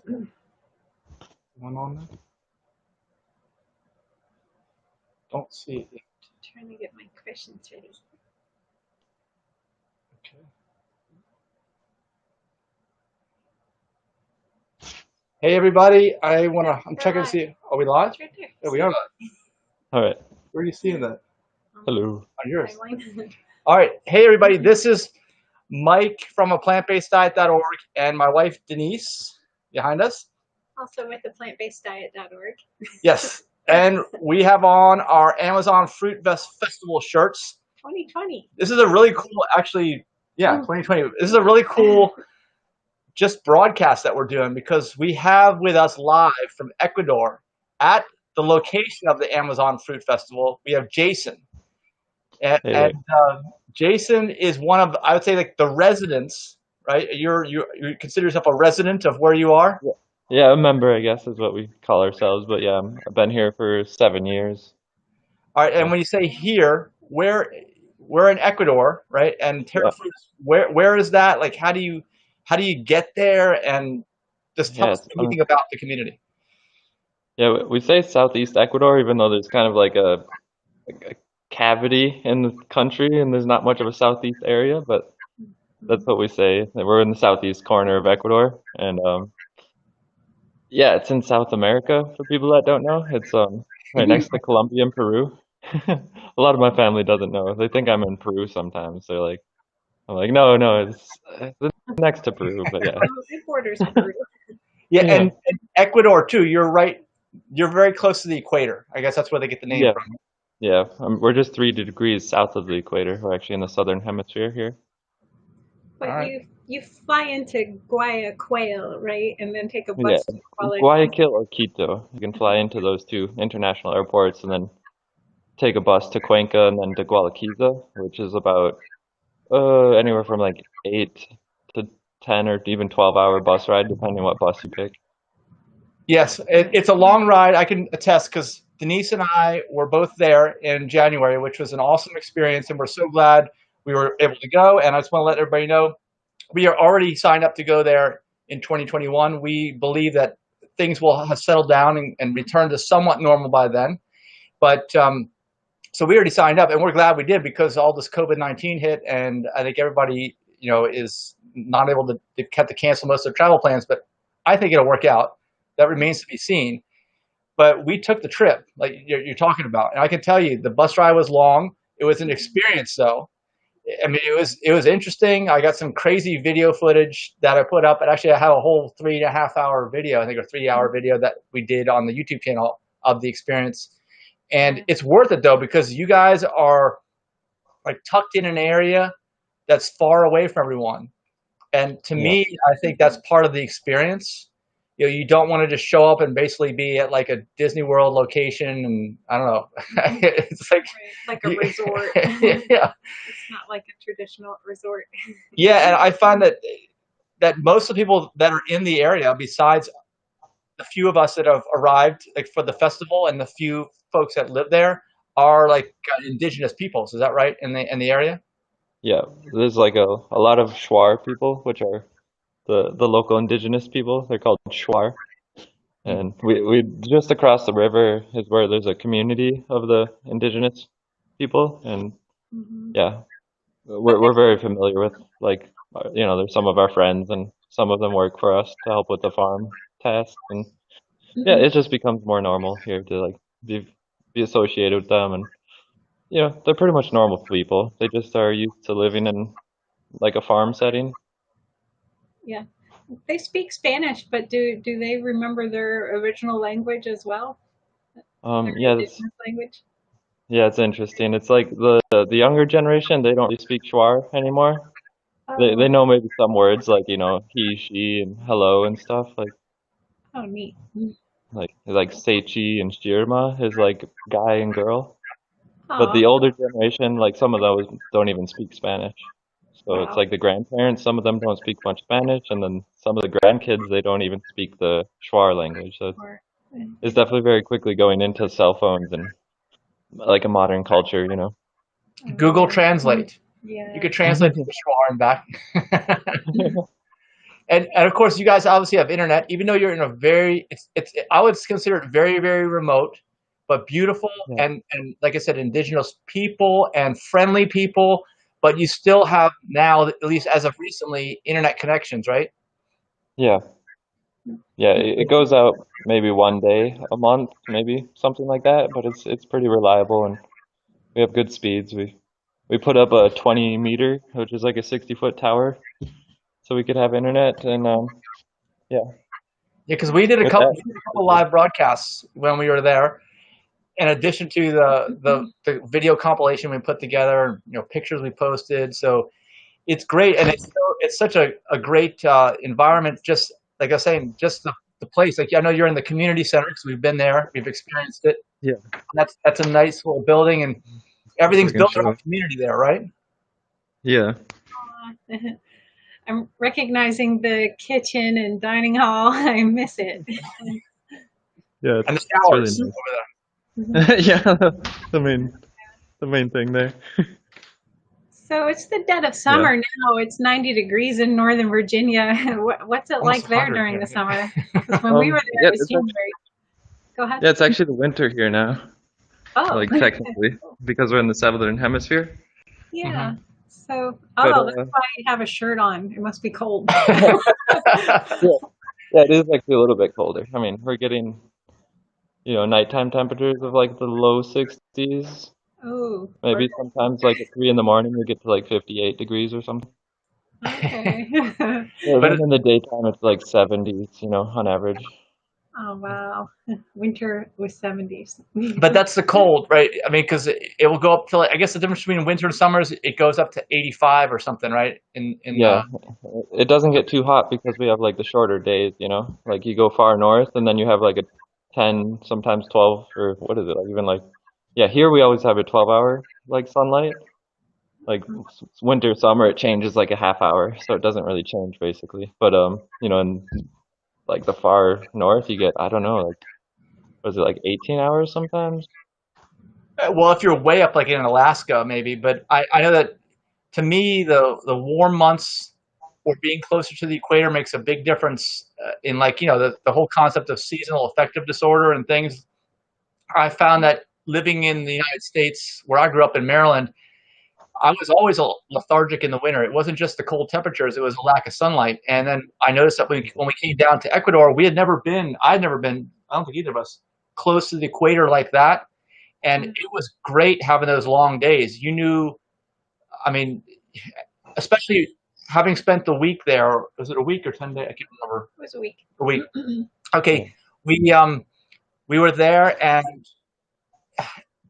One on there? Don't see it yet. Trying to get my questions ready. Okay. Hey everybody, I'm checking to see, are we live? It's right there. Yeah, we are live. All right. Where are you seeing that? Hello. On yours. Timeline. All right. Hey everybody, this is Mike from aPlantBasedDiet.org and my wife Denise behind us. Also with aPlantBasedDiet.org. Yes. And we have on our Amazon Fruit Festival shirts. 2020. This is a really cool, actually, yeah, 2020. This is a really cool just broadcast that we're doing because we have with us live from Ecuador at the location of the Amazon Fruit Festival, we have Jason. And Jason is one of, I would say, like the residents, right? You consider yourself a resident of where you are? Yeah, a member, I guess, is what we call ourselves. But yeah, I've been here for 7 years. All right, and when you say here, we're in Ecuador, right? And Terra, where is that? Like, how do you get there? And just tell us anything about the community. Yeah, we say Southeast Ecuador, even though there's kind of like a cavity in the country, and there's not much of a southeast area, but that's what we say. We're in the southeast corner of Ecuador, and yeah, it's in South America for people that don't know. It's right next to Colombia and Peru. A lot of my family doesn't know. They think I'm in Peru sometimes. They're like, I'm like, no, it's next to Peru, but yeah. It borders Peru. Yeah, and Ecuador too. You're right. You're very close to the equator. I guess that's where they get the name from. Yeah, we're just 3 degrees south of the equator. We're actually in the southern hemisphere here. But you fly into Guayaquil, right? And then take a bus to Guayaquil or Quito. You can fly into those 2 international airports and then take a bus to Cuenca and then to Gualaquiza, which is about anywhere from like 8 to 10 or even 12-hour bus ride, depending on what bus you pick. Yes, it's a long ride. I can attest because Denise and I were both there in January, which was an awesome experience, and we're so glad we were able to go. And I just want to let everybody know we are already signed up to go there in 2021. We believe that things will have settled down and return to somewhat normal by then. But so we already signed up, and we're glad we did because all this COVID-19 hit, and I think everybody is not able to have to cancel most of their travel plans. But I think it'll work out. That remains to be seen. But we took the trip, like you're talking about, and I can tell you the bus ride was long. It was an experience, though. I mean, it was interesting. I got some crazy video footage that I put up, and actually I have a whole 3.5-hour video, I think, or 3-hour video that we did on the YouTube channel of the experience. And it's worth it though because you guys are like tucked in an area that's far away from everyone, and to me, I think that's part of the experience. You don't want to just show up and basically be at like a Disney World location, and I don't know. It's like a resort. Yeah, it's not like a traditional resort. Yeah, and I find that most of the people that are in the area, besides the few of us that have arrived like for the festival and the few folks that live there, are like indigenous peoples. Is that right in the area? Yeah, there's like a lot of Shuar people, which are the local indigenous people. They're called Shuar. And we just across the river is where there's a community of the indigenous people, and yeah, we're very familiar with, like, there's some of our friends, and some of them work for us to help with the farm tasks, and yeah, it just becomes more normal here to like be associated with them, and they're pretty much normal people. They just are used to living in like a farm setting. Yeah. They speak Spanish, but do they remember their original language as well? Yeah, language? Yeah, it's interesting. It's like the younger generation, they don't really speak Shuar anymore. They know maybe some words like, he, she, and hello and stuff. Like, oh, neat. Like Seichi and Shirma is like guy and girl. But the older generation, like some of those don't even speak Spanish. So it's like the grandparents, some of them don't speak much Spanish, and then some of the grandkids, they don't even speak the Shuar language. So it's definitely very quickly going into cell phones and like a modern culture, Google Translate. Yeah. You could translate to Shuar and back. And of course, you guys obviously have internet, even though you're in a very, I would consider it very, very remote, but beautiful, Yeah. and like I said, indigenous people and friendly people, but you still have now, at least as of recently, internet connections, right? Yeah. Yeah, it goes out maybe one day a month, maybe something like that, but it's pretty reliable and we have good speeds. We put up a 20 meter, which is like a 60-foot tower, so we could have internet and yeah, Yeah, because we did a with couple, that. we did a couple live broadcasts when we were there. In addition to the video compilation we put together, and pictures we posted, so it's great, and it's such a great environment. Just like I was saying, just the place. Like I know you're in the community center because we've been there, we've experienced it. Yeah, That's a nice little building, and so everything's I can built show. around community there, right? Yeah, I'm recognizing the kitchen and dining hall. I miss it. yeah, And the it's really showers over there. nice. Yeah, the main thing there. So it's the dead of Yeah. summer now. It's 90 degrees in Northern Virginia. What's it Almost like there 100, during yeah. the summer? Because when we were there, Yeah, it was January. Go ahead. yeah, it's actually the winter here now, Oh, like technically, because we're in the southern hemisphere. yeah. So, But oh, that's why you have a shirt on. It must be cold. yeah, yeah, it is actually a little bit colder. I mean, we're getting, nighttime temperatures of like the low 60s. Oh, Maybe sometimes like at 3 in the morning we get to like 58 degrees or something. okay. Yeah, But then in the daytime it's like 70s, on average. Oh, wow. Winter was 70s. but that's the cold, right? I mean, because it will go up to, like, I guess the difference between winter and summer is it goes up to 85 or something, right? Yeah, it doesn't get too hot because we have like the shorter days, like you go far north and then you have like a 10, sometimes 12, or what is it, like even like, yeah, here we always have a 12-hour like sunlight. Like winter, summer, it changes like a half hour, so it doesn't really change basically. But in like the far north, you get, I don't know, like was it like 18 hours sometimes? Well, if you're way up, like in Alaska, maybe. But I know that to me, the warm months or being closer to the equator makes a big difference in, like, the whole concept of seasonal affective disorder and things. I found that living in the United States, where I grew up in Maryland, I was always lethargic in the winter. It wasn't just the cold temperatures; it was a lack of sunlight. And then I noticed that when we came down to Ecuador, I'd never been, I don't think either of us, close to the equator like that. And it was great having those long days. You knew, I mean, especially having spent the week there. Was it a week or 10 days? I can't remember. It was a week. A week. Okay, we were there, and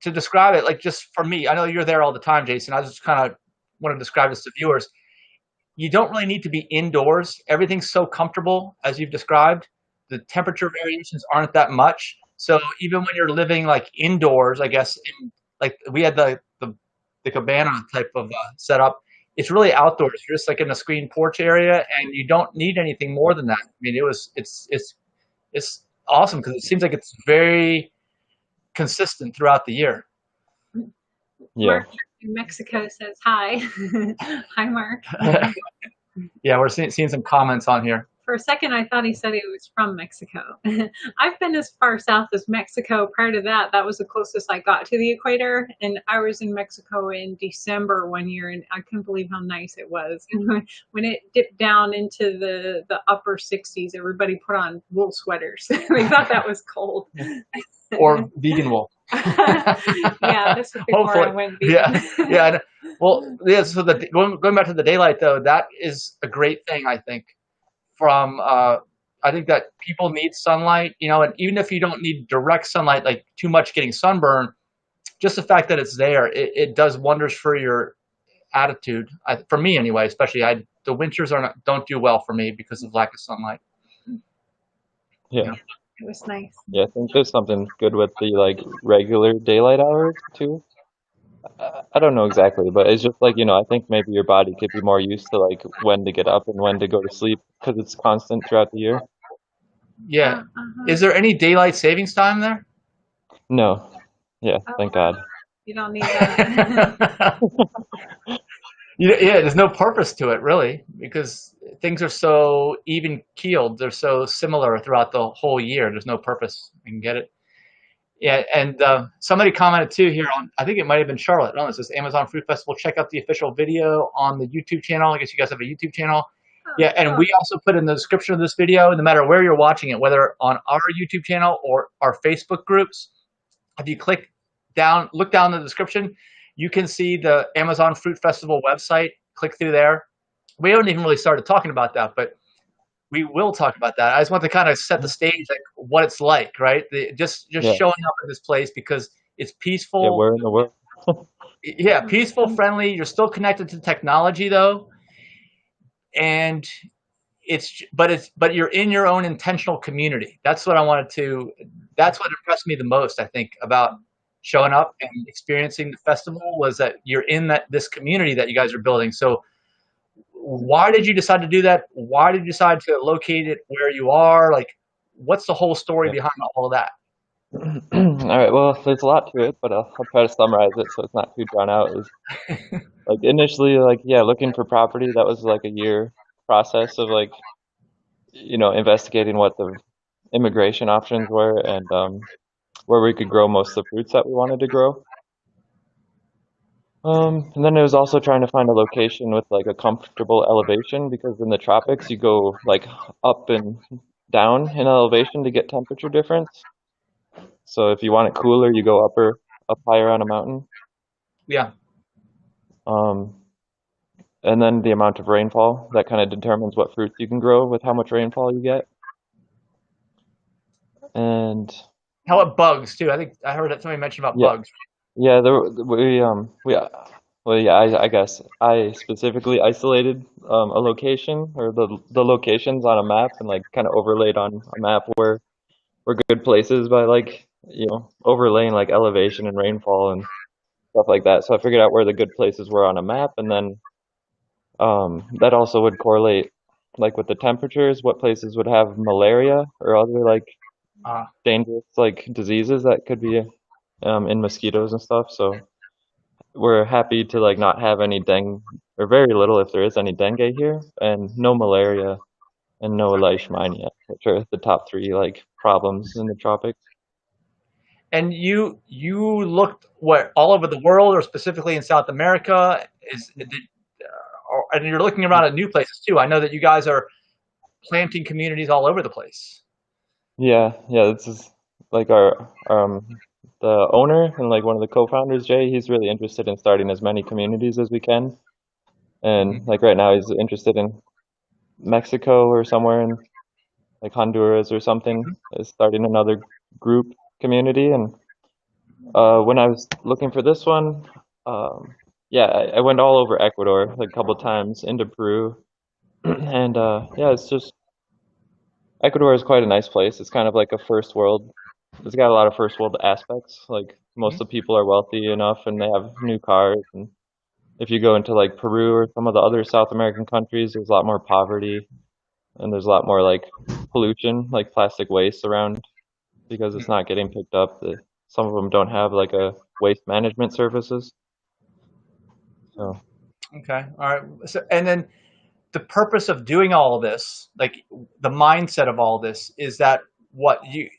to describe it, like, just for me, I know you're there all the time, Jason. I just kind of want to describe this to viewers. You don't really need to be indoors. Everything's so comfortable, as you've described. The temperature variations aren't that much. So even when you're living like indoors, I guess, like we had the cabana type of setup, it's really outdoors. You're just like in a screen porch area, and you don't need anything more than that. I mean, it's awesome because it seems like it's very consistent throughout the year. Yeah. Mark in Mexico says hi. Hi, Mark. Yeah, we're seeing some comments on here. For a second, I thought he said he was from Mexico. I've been as far south as Mexico. Prior to that, that was the closest I got to the equator. And I was in Mexico in December one year, and I couldn't believe how nice it was. When it dipped down into the upper 60s, everybody put on wool sweaters. They thought that was cold. Or vegan wool. Yeah, this was before Hopefully. I went vegan. Yeah. Well, yeah. So going back to the daylight, though, that is a great thing, I think. I think that people need sunlight, and even if you don't need direct sunlight, like too much getting sunburn, just the fact that it's there, it does wonders for your attitude. For me, anyway, especially the winters don't do well for me because of lack of sunlight. Yeah. It was nice. Yeah, I think there's something good with the like regular daylight hours too. I don't know exactly, but it's just like, I think maybe your body could be more used to like when to get up and when to go to sleep because it's constant throughout the year. Yeah. Is there any daylight savings time there? No. Yeah, thank God. You don't need that. Yeah, there's no purpose to it, really, because things are so even keeled. They're so similar throughout the whole year. There's no purpose. You can get it. Yeah, and somebody commented too here on, I think it might have been Charlotte. No, it says Amazon Fruit Festival. Check out the official video on the YouTube channel. I guess you guys have a YouTube channel. Yeah, and we also put in the description of this video, no matter where you're watching it, whether on our YouTube channel or our Facebook groups, if you click down, look down the description, you can see the Amazon Fruit Festival website. Click through there. We haven't even really started talking about that, but we will talk about that. I just want to kind of set the stage, like what it's like, right? Just Yeah. showing up in this place because it's Yeah, peaceful. we're in the world. Yeah, peaceful, friendly. You're still connected to technology though, and but you're in your own intentional community. That's what I wanted to. That's what impressed me the most, I think, about showing up and experiencing the festival, was that you're in this community that you guys are building. So why did you decide to do that? Why did you decide to locate it where you are? Like, what's the whole story Yeah. behind all of that? All right, well, there's a lot to it, but I'll try to summarize it so it's not too drawn out. Is like initially, like, yeah, looking for property, that was like a year process of like, investigating what the immigration options were and where we could grow most of the fruits that we wanted to grow. And then it was also trying to find a location with like a comfortable elevation, because in the tropics you go like up and down in elevation to get temperature difference. So if you want it cooler, you go up higher on a mountain. Yeah. Um, and then the amount of rainfall, that kind of determines what fruits you can grow with how much rainfall you get. And How about bugs too? I think I heard that somebody mentioned about yeah, bugs. yeah, well, yeah, I guess I specifically isolated a location, or the locations on a map, and like kind of overlaid on a map where were good places by like, overlaying like elevation and rainfall and stuff like that. So I figured out where the good places were on a map, and then that also would correlate like with the temperatures, what places would have malaria or other like Uh, dangerous like diseases that could be in mosquitoes and stuff. So we're happy to like not have any dengue, or very little if there is any dengue here, and no malaria and no leishmania, which are the top three like problems in the tropics. and you looked what, all over the world or specifically in South America? And you're looking around at new places too. I know that you guys are planting communities all over the place. Yeah, yeah, this is like our the owner and like one of the co-founders, Jay, he's really interested in starting as many communities as we can. And Mhm. like right now he's interested in Mexico or somewhere in like Honduras or something, is starting another group community. And when I was looking for this one, yeah, I went all over Ecuador like a couple times, into Peru. And yeah, it's just Ecuador is quite a nice place. It's kind of like a first world. It's got a lot of first world aspects. Like most of the people are wealthy enough and they have new cars. And if you go into like Peru or some of the other South American countries, there's a lot more poverty and there's a lot more like pollution, like plastic waste around, because it's not getting picked up. Some of them don't have like a waste management services. So Okay. All right. So, and then the purpose of doing all of this, like the mindset of all this, is that what you,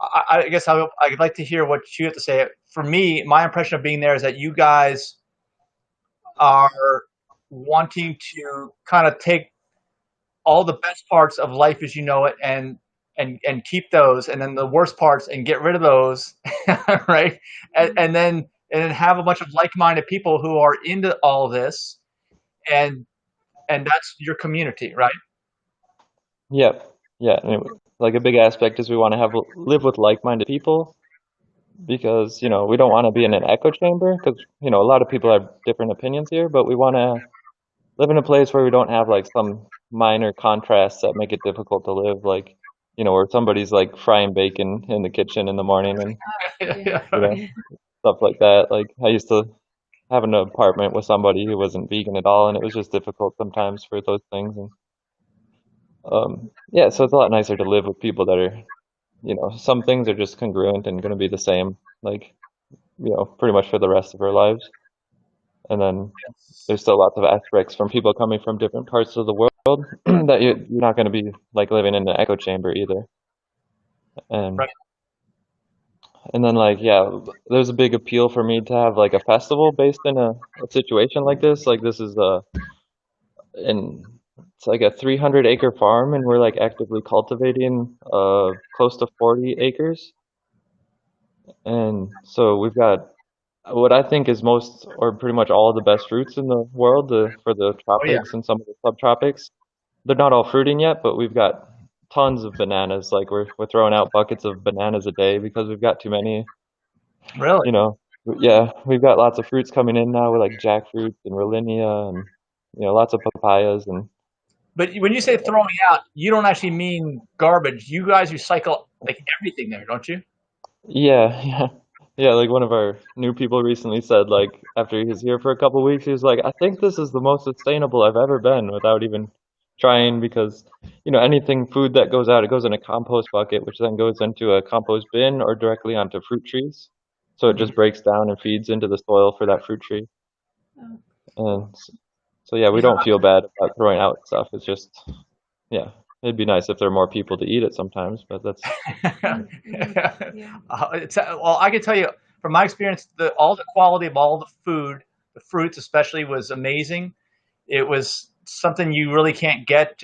I guess I'd like to hear what you have to say. For me, my impression of being there is that you guys are wanting to kind of take all the best parts of life as you know it, and keep those, and then the worst parts and get rid of those, right? And then have a bunch of like-minded people who are into all of this, and that's your community, right? yeah, yeah. And like a big aspect is we want to live with like-minded people, because we don't want to be in an echo chamber, because a lot of people have different opinions here, but we want to live in a place where we don't have like some minor contrasts that make it difficult to live, like where somebody's like frying bacon in the kitchen in the morning, and Yeah, you know stuff like that. Like I used to have an apartment with somebody who wasn't vegan at all, and it was just difficult sometimes for those things. And yeah, so it's a lot nicer to live with people that are, some things are just congruent and going to be the same, like pretty much for the rest of our lives. And then there's still lots of aspects from people coming from different parts of the world world that you're not going to be like living in an echo chamber either. And Right. and then like yeah, there's a big appeal for me to have like a festival based in a situation like this. Like this is in it's like a 300-acre farm, and we're like actively cultivating close to 40 acres. And so we've got what I think is most or pretty much all of the best fruits in the world for the Oh yeah. tropics and some of the subtropics. They're not all fruiting yet, but we've got tons of bananas. Like we're throwing out buckets of bananas a day because we've got too many. Really? You know, yeah, we've got lots of fruits coming in now. We're like jackfruits and Rollinia and lots of papayas and But when you say throwing out, you don't actually mean garbage. You guys recycle like everything there, don't you? yeah, yeah. Yeah, like one of our new people recently said, like after he was here for a couple weeks, he was like, I think this is the most sustainable I've ever been without even trying because, anything food that goes out, it goes in a compost bucket, which then goes into a compost bin or directly onto fruit trees. So it Mhm. just breaks down and feeds into the soil for that fruit tree. Oh, And so yeah, we Yeah. don't feel bad about throwing out stuff. It's just, yeah, it'd be nice if there were more people to eat it sometimes, but that's, yeah. Well, I can tell you from my experience, all the quality of all the food, the fruits especially, was amazing. It was something you really can't get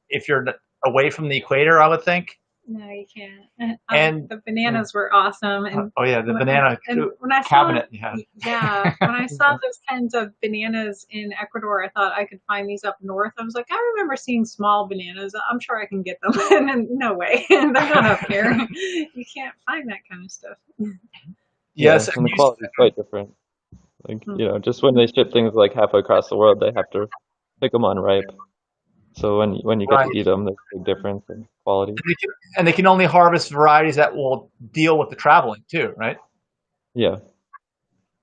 if you're away from the equator, I would think. No, you can't. And The bananas were awesome, and oh yeah, the banana when I saw, cabinet you had. yeah, when I saw those kinds of bananas in Ecuador, I thought I could find these up north. I was like, I remember seeing small bananas. I'm sure I can get them. And then, no way, they're not up here. You can't find that kind of stuff. yeah, Yes, and and the quality is quite different. Like, just when they ship things like halfway across the world, they have to pick them unripe. So when you get to right. eat them, there's a big difference in quality. And they can only harvest varieties that will deal with the traveling too, right? Yeah,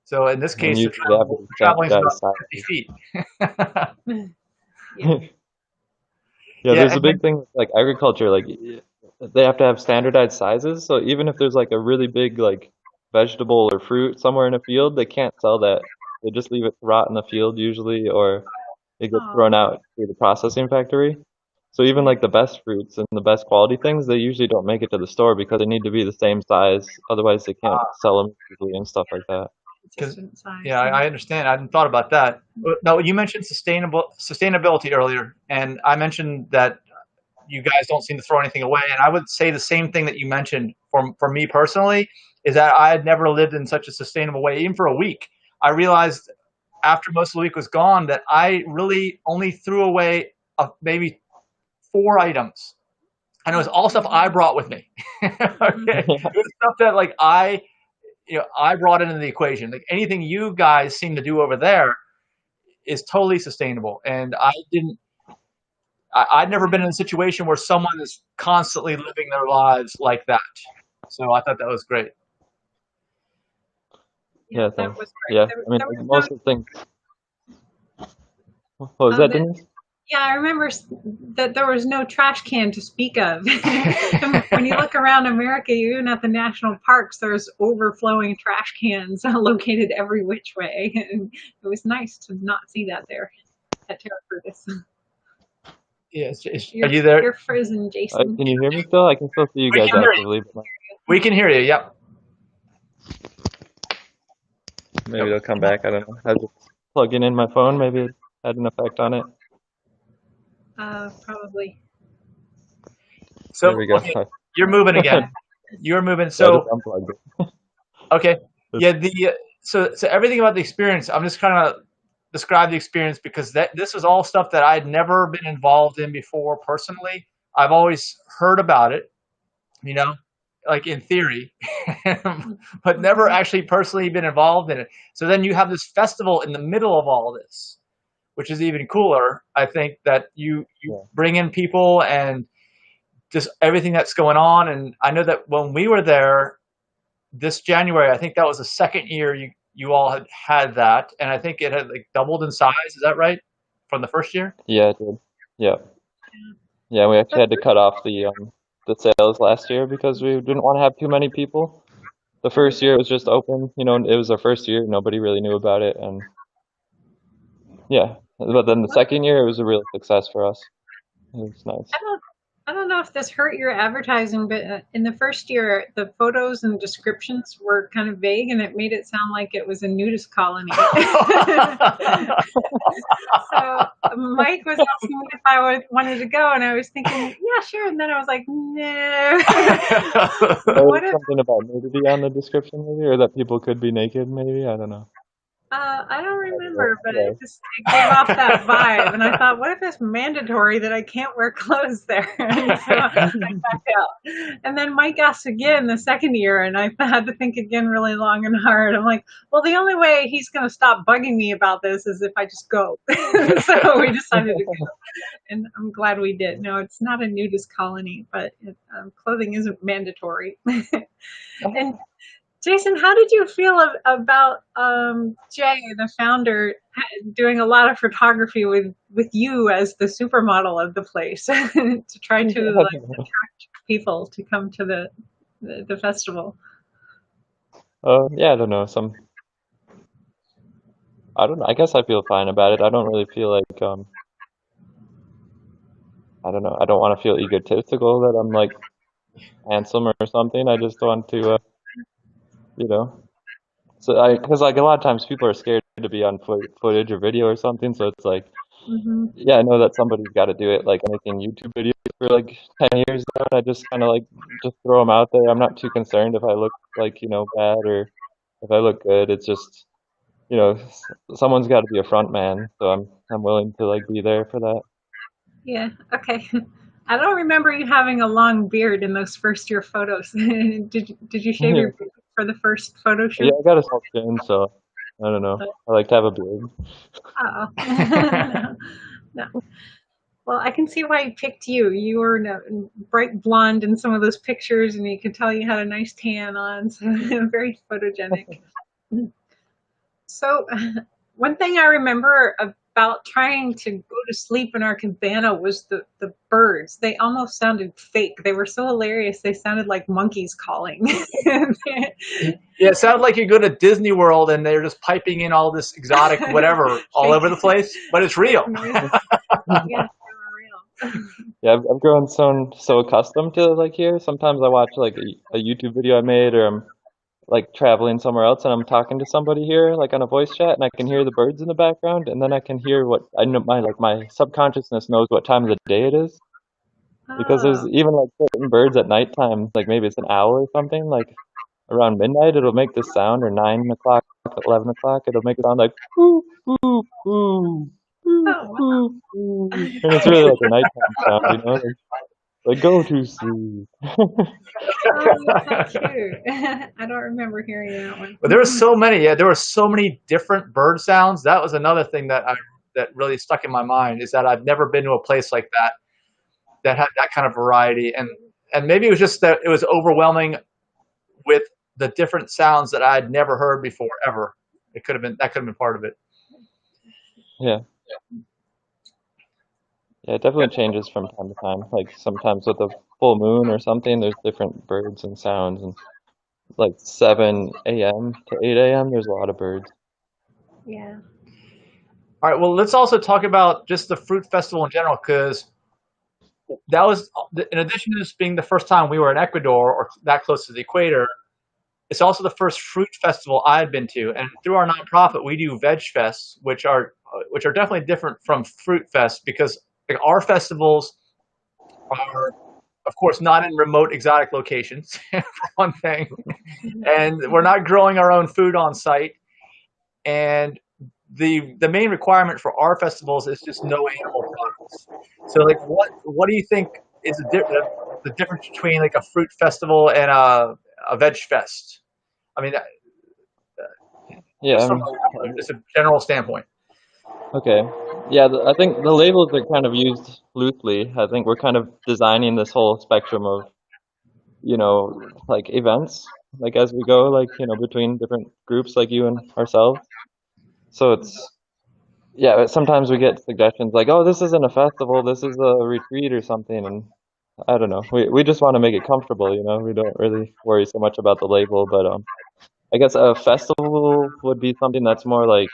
So in this and case, usually they have the traveling is about standardized 50 sizes. feet. Yeah. Yeah, Yeah, there's a and then, big thing with like agriculture, like they have to have standardized sizes. So even if there's like a really big like vegetable or fruit somewhere in a field, they can't sell that. They just leave it to rot in the field usually, or it gets Oh, thrown out through the processing factory. So even like the best fruits and the best quality things, they usually don't make it to the store because they need to be the same size. Otherwise, they can't sell them easily and stuff like that. because consistent size. yeah, I understand. I hadn't thought about that. No, you mentioned sustainability earlier, and I mentioned that you guys don't seem to throw anything away. And I would say the same thing that you mentioned for me personally is that I had never lived in such a sustainable way, even for a week. I realized after most of the week was gone that I really only threw away maybe 4 items, and it was all stuff I brought with me. Okay, it was stuff that like I brought it into the equation. Like anything you guys seem to do over there is totally sustainable, and I didn't. I'd never been in a situation where someone is constantly living their lives like that. So I thought that was great. Yeah, Yeah, that thanks. was great. Yeah, There, I mean, there like, was no most of the things. What was that, that Denise? Yeah, I remember that there was no trash can to speak of. And when you look around America, even at the national parks, there's overflowing trash cans located every which way. And it was nice to not see that there at Terra Frutis. Yes, are you there? You're frozen, Jason. Can you hear me still? I can still see you We guys can hear you. actively, but We can hear you. Yep. maybe they'll come back. I don't know. I was just plugging in my phone. Maybe it had an effect on it. Probably. So There we go. okay, you're moving again. You're moving. I just So unplugged it. okay, yeah. So everything about the experience. I'm just kind of describe the experience because this was all stuff that I'd never been involved in before personally. I've always heard about it, you know, like in theory, but never actually personally been involved in it. So then you have this festival in the middle of all this, which is even cooler. I think that you Yeah. bring in people and just everything that's going on. And I know that when we were there this January, I think that was the second year you all had that, and I think it had like doubled in size. Is that right? From the first year? Yeah, it did. Yeah. Yeah, we actually had to cut off the sales last year because we didn't want to have too many people. The first year it was just open, it was our first year, nobody really knew about it, and yeah, But then the second year, it was a real success for us. It was nice. I don't know if this hurt your advertising, but in the first year, the photos and descriptions were kind of vague, and it made it sound like it was a nudist colony. So Mike was asking me if I wanted to go, and I was thinking, yeah, sure. And then I was like, no. What if something about nudity on the description, maybe, or that people could be naked, maybe? I don't know. I don't remember, but it gave off that vibe. And I thought, what if it's mandatory that I can't wear clothes there? And so I backed out. And then Mike asked again the second year, and I had to think again really long and hard. I'm like, well, the only way he's going to stop bugging me about this is if I just go. So we decided to go. And I'm glad we did. No, it's not a nudist colony, but clothing isn't mandatory. And Jason, how did you feel about Jay, the founder, doing a lot of photography with you as the supermodel of the place to try to attract people to come to the festival? Yeah, I don't know. I don't know. I guess I feel fine about it. I don't really feel like I don't know. I don't want to feel egotistical that I'm like handsome or something. I just want to you know. So because like a lot of times people are scared to be on footage or video or something. So it's like, yeah, I know that somebody's got to do it. Like I'm making YouTube videos for like 10 years now, and I just kind of like just throw them out there. I'm not too concerned if I look like, bad or if I look good. It's just, someone's got to be a front man. So I'm willing to like be there for that. Yeah. Okay. I don't remember you having a long beard in those first year photos. Did you shave your beard for the first photo shoot? Yeah, I got a small chin, so I don't know. I like to have a beard. Oh. No. Well, I can see why he picked you. You were bright blonde in some of those pictures, and you could tell you had a nice tan on, so very photogenic. So one thing I remember about trying to go to sleep in our cabana was the birds. They almost sounded fake. They were so hilarious. They sounded like monkeys calling. Yeah, it sounded like you go to Disney World and they're just piping in all this exotic whatever all over the place, but it's real. Yeah, they were real. Yeah, I've grown so accustomed to like here. Sometimes I watch like a YouTube video I made, or I'm like traveling somewhere else and I'm talking to somebody here, like on a voice chat, and I can hear the birds in the background, and then I can hear what I know. My subconsciousness knows what time of the day it is, because there's even like certain birds at nighttime, like maybe it's an owl or something, like around midnight, it'll make this sound, or 9 o'clock, 11 o'clock, it'll make it sound like whoo, whoo, whoo, whoo, whoo, and it's really like a nighttime sound, like go to sleep. Oh, that's so cute. I don't remember hearing that one. But there were so many. Yeah, there were so many different bird sounds. That was another thing that really stuck in my mind, is that I've never been to a place like that had that kind of variety, and maybe it was just that it was overwhelming with the different sounds that I had never heard before ever. That could have been part of it. Yeah. Yeah, it definitely changes from time to time. Like sometimes with a full moon or something, there's different birds and sounds. And like 7 a.m. to 8 a.m., there's a lot of birds. Yeah. All right. Well, let's also talk about just the fruit festival in general, because that was, in addition to this being the first time we were in Ecuador or that close to the equator, it's also the first fruit festival I had been to. And through our nonprofit, we do veg fests, which are definitely different from fruit fests, because like our festivals are, of course, not in remote exotic locations, for one thing, and we're not growing our own food on site. And the main requirement for our festivals is just no animal products. So, like, what do you think is the difference between like a fruit festival and a veg fest? I mean, Yeah. from just a general standpoint. Okay. Yeah, I think the labels are kind of used loosely. I think we're kind of designing this whole spectrum of, like events, like as we go, like, between different groups like you and ourselves. So yeah, sometimes we get suggestions like, oh, this isn't a festival, this is a retreat or something. And I don't know. We just want to make it comfortable, we don't really worry so much about the label. But I guess a festival would be something that's more like,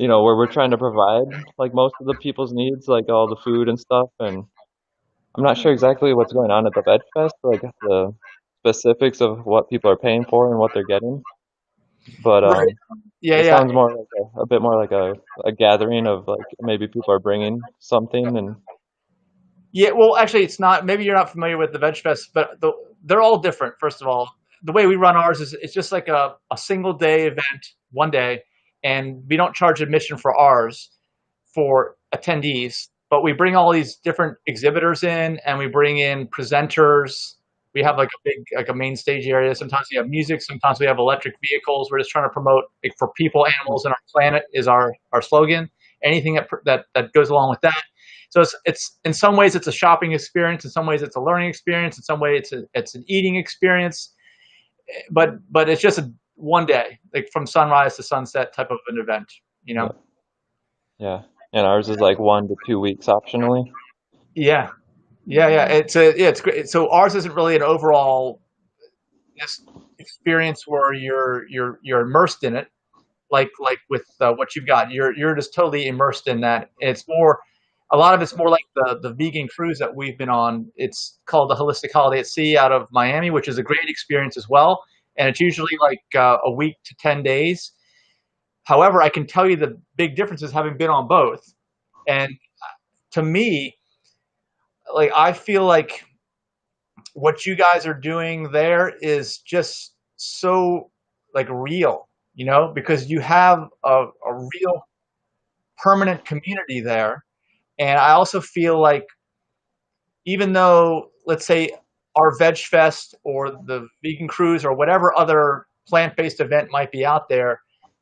where we're trying to provide like most of the people's needs, like all the food and stuff. And I'm not sure exactly what's going on at the Veg Fest, like the specifics of what people are paying for and what they're getting. But Right. Yeah, it yeah. sounds more like a bit more like a gathering of like maybe people are bringing something and Yeah, well, actually, it's not. Maybe you're not familiar with the Veg Fest, but they're all different. First of all, the way we run ours is it's just like a single day event, one day, and we don't charge admission for ours for attendees. But we bring all these different exhibitors in, and we bring in presenters. We have like a big, like a main stage area. Sometimes we have music. Sometimes we have electric vehicles. We're just trying to promote like, for people, animals, and our planet is our slogan. Anything that goes along with that. So it's in some ways it's a shopping experience. In some ways it's a learning experience. In some way it's an eating experience. But it's just a one day, like from sunrise to sunset type of an event. You know. yeah. And ours is like 1 to 2 weeks optionally. Yeah. Yeah. It's great. So ours isn't really an overall just experience where you're immersed in it, like with what you've got. You're just totally immersed in that. It's more. A lot of it's more like the vegan cruise that we've been on. It's called the Holistic Holiday at Sea out of Miami, which is a great experience as well. And it's usually like a week to 10 days. However, I can tell you the big differences having been on both. And to me, like I feel like what you guys are doing there is just so like real, because you have a real permanent community there. And I also feel like even though, let's say, our Veg Fest or the Vegan Cruise or whatever other plant-based event might be out there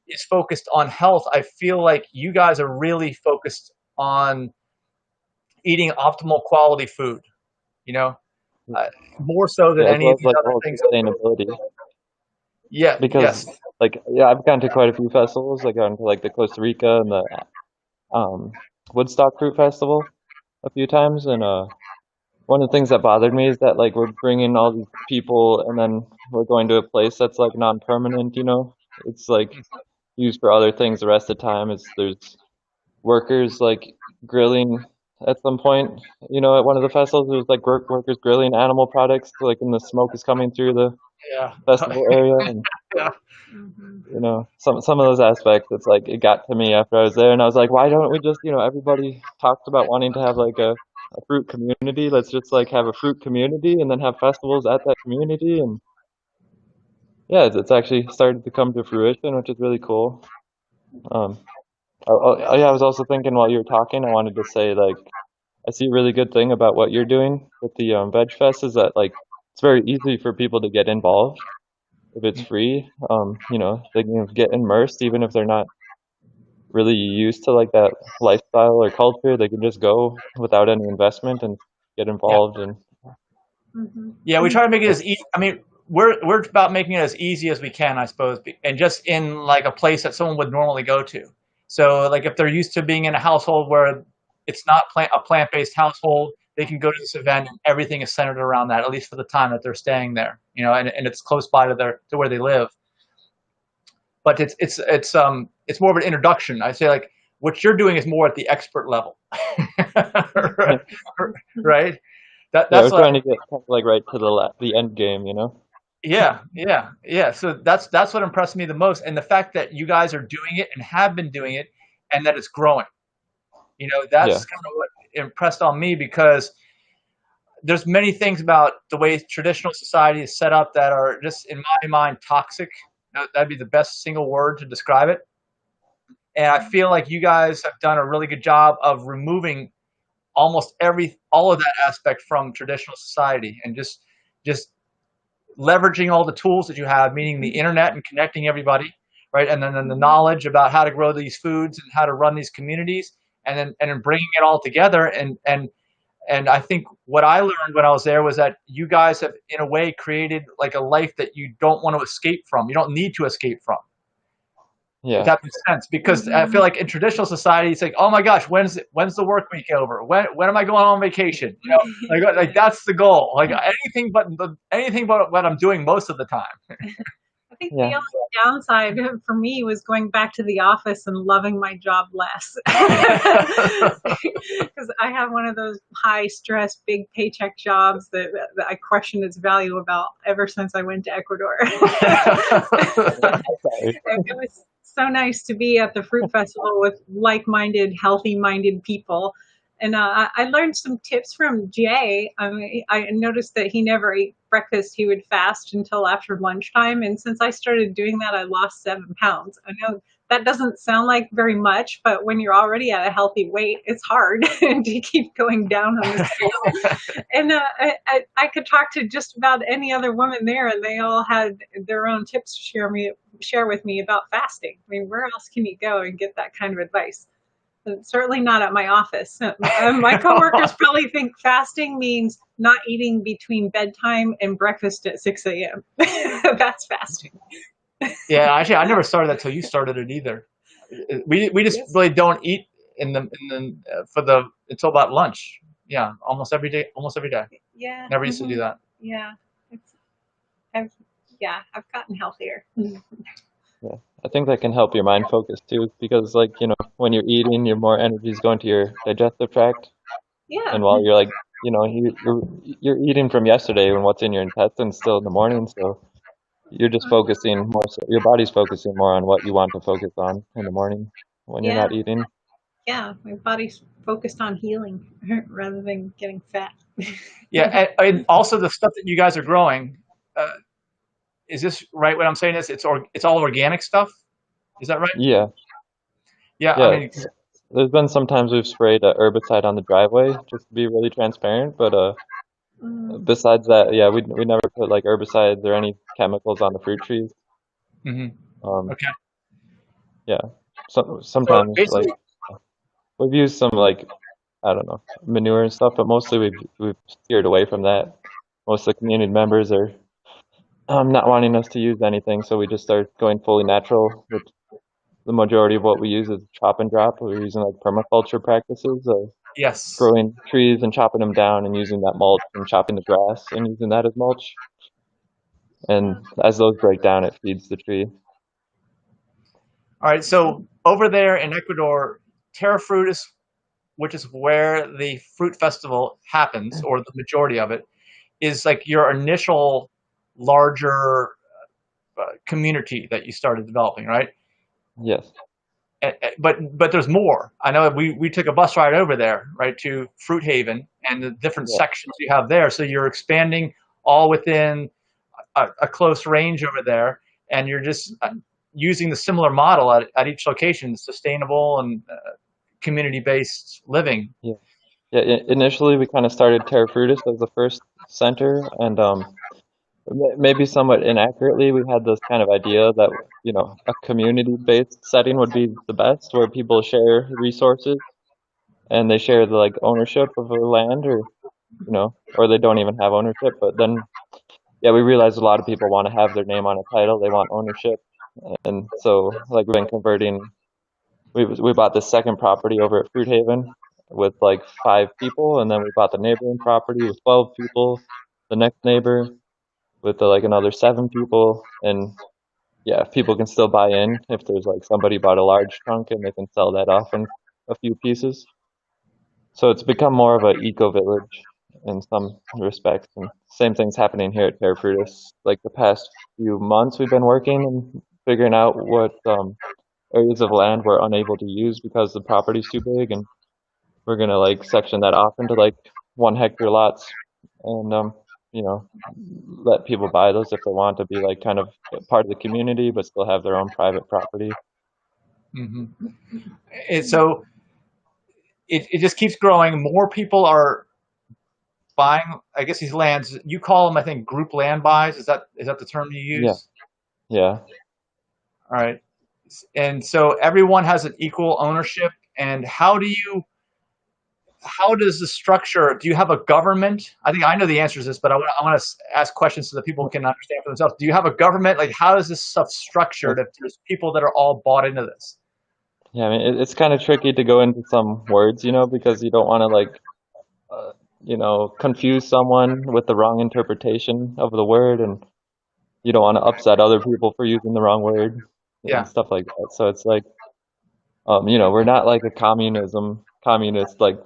is focused on health, I feel like you guys are really focused on eating optimal quality food, you know, more so than Yeah, as any well of as these like the other whole things. sustainability. Yeah, Because yes. like yeah, I've gone to quite a few festivals. I've gone to like the Costa Rica and the um Woodstock Fruit Festival a few times, and one of the things that bothered me is that like we're bringing all these people and then we're going to a place that's like non-permanent, It's like used for other things the rest of the time. There's workers like grilling at some point, at one of the festivals there's like workers grilling animal products like and the smoke is coming through the Yeah. festival area and Yeah. Mhm. some of those aspects it's like it got to me after I was there and I was like, why don't we just, everybody talks about wanting to have like a fruit community. Let's just like have a fruit community and then have festivals at that community. And yeah, it's actually started to come to fruition, which is really cool. Um, yeah, I was also thinking while you were talking, I wanted to say like I see a really good thing about what you're doing with the Veg Fest is that like it's very easy for people to get involved if it's free. They can get immersed even if they're not really used to like that lifestyle or culture. They can just go without any investment and get Yeah. involved. And Mhm. Yeah, we try to make it as easy. I mean, we're about making it as easy as we can, I suppose, and just in like a place that someone would normally go to. So, like, if they're used to being in a household where it's not a plant-based household, they can go to this event and everything is centered around that, at least for the time that they're staying there, and it's close by to where they live. But it's more of an introduction. I say like what you're doing is more at the expert level, right? yeah, That's we're what. trying to get kind of like right to the end game. Yeah. So that's what impressed me the most, and the fact that you guys are doing it and have been doing it, and that it's growing. Yeah, That's kind of what impressed on me because there's many things about the way traditional society is set up that are just, in my mind, toxic. That'd be the best single word to describe it. And I feel like you guys have done a really good job of removing all of that aspect from traditional society and just leveraging all the tools that you have, meaning the internet and connecting everybody, right? And then the knowledge about how to grow these foods and how to run these communities, and then bringing it all together. And I think what I learned when I was there was that you guys have, in a way, created like a life that you don't want to escape from. You don't need to escape from. If yeah, that makes sense, because I feel like in traditional society, it's like, oh my gosh, when's the work week over? When am I going on vacation? Like that's the goal. Like anything but what I'm doing most of the time. think the Yeah. only downside for me was going back to the office and loving my job less. Because I have one of those high stress, big paycheck jobs that I question its value about ever since I went to Ecuador. Sorry. It was so nice to be at the fruit festival with like-minded, healthy-minded people. And I learned some tips from Jay. I mean, I noticed that he never ate breakfast. He would fast until after lunchtime. And since I started doing that, I lost 7 pounds. I know that doesn't sound like very much, but when you're already at a healthy weight, it's hard to keep going down on the scale. And I could talk to just about any other woman there, and they all had their own tips to share with me about fasting. I mean, where else can you go and get that kind of advice? Certainly not at my office. My coworkers probably think fasting means not eating between bedtime and breakfast at 6 a.m. That's fasting. Yeah, actually, I never started that till you started it either. We just really don't eat until about lunch. Yeah, almost every day. Yeah. Never used to do that. Yeah. I've gotten healthier. Yeah. I think that can help your mind focus too, because like, you know, when you're eating, your more energy is going to your digestive tract. Yeah. And while you're like, you know, you're eating from yesterday and what's in your intestines still in the morning, so you're just focusing more, so your body's focusing more on what you want to focus on in the morning when you're Yeah. not eating. Yeah. My body's focused on healing rather than getting fat. Yeah, and also the stuff that you guys are growing. Is this right? What I'm saying is, it's all organic stuff. Is that right? Yeah. Yeah, I Yeah. mean, There's been sometimes we've sprayed herbicide on the driveway just to be really transparent, but besides that, yeah, we never put like herbicides or any chemicals on the fruit trees. mhm. Um, Okay. yeah. So So sometimes like basically, we've used some like I don't know, manure and stuff, but mostly we've steered away from that. Most of the community members are not wanting us to use anything, so we just start going fully natural, which the majority of what we use is chop and drop. We're using like permaculture practices of yes. growing trees and chopping them down and using that mulch and chopping the grass and using that as mulch. And as those break down, it feeds the tree. All right. So over there in Ecuador, Terra Frutis, which is where the fruit festival happens, or the majority of it, is like your initial larger community that you started developing, right? Yes. But there's more. I know we took a bus ride over there, right, to Fruit Haven and the different Yeah. sections you have there. So you're expanding all within a close range over there, and you're just using the similar model at each location, sustainable and community-based living. Yeah. Yeah. Initially, we kind of started Terra Frutis as the first center, and maybe somewhat inaccurately, we had this kind of idea that, you know, a community-based setting would be the best, where people share resources and they share the like ownership of the land, or you know, or they don't even have ownership. But then, yeah, we realized a lot of people want to have their name on a title. They want ownership, and so like we've been converting. We bought this second property over at Fruit Haven with like 5 people, and then we bought the neighboring property with 12 people. The next neighbor with like another 7 people, and yeah, if people can still buy in, if there's like somebody bought a large chunk and they can sell that off in a few pieces. So it's become more of an eco village in some respects, and same thing's happening here at Terra Frutis. Like the past few months, we've been working and figuring out what areas of land we're unable to use because the property's too big, and we're gonna like section that off into like 1 hectare lots, and you know, let people buy those if they want to be like kind of part of the community, but still have their own private property. Hmm. And so it just keeps growing. More people are buying, I guess, these lands. You call them, I think, group land buys. Is that the term you Yeah, use? yeah, All right. And so everyone has an equal ownership. And how does the structure, do you have a government? I think I know the answer to this, but I want to ask questions so that people can understand for themselves. Do you have a government? Like, how is this stuff structured if there's people that are all bought into this? yeah. I mean, it's kind of tricky to go into some words, you know, because you don't want to like, uh, you know, confuse someone with the wrong interpretation of the word, and you don't want to upset other people for using the wrong word and Yeah. stuff like that. So it's like, we're not like a communist like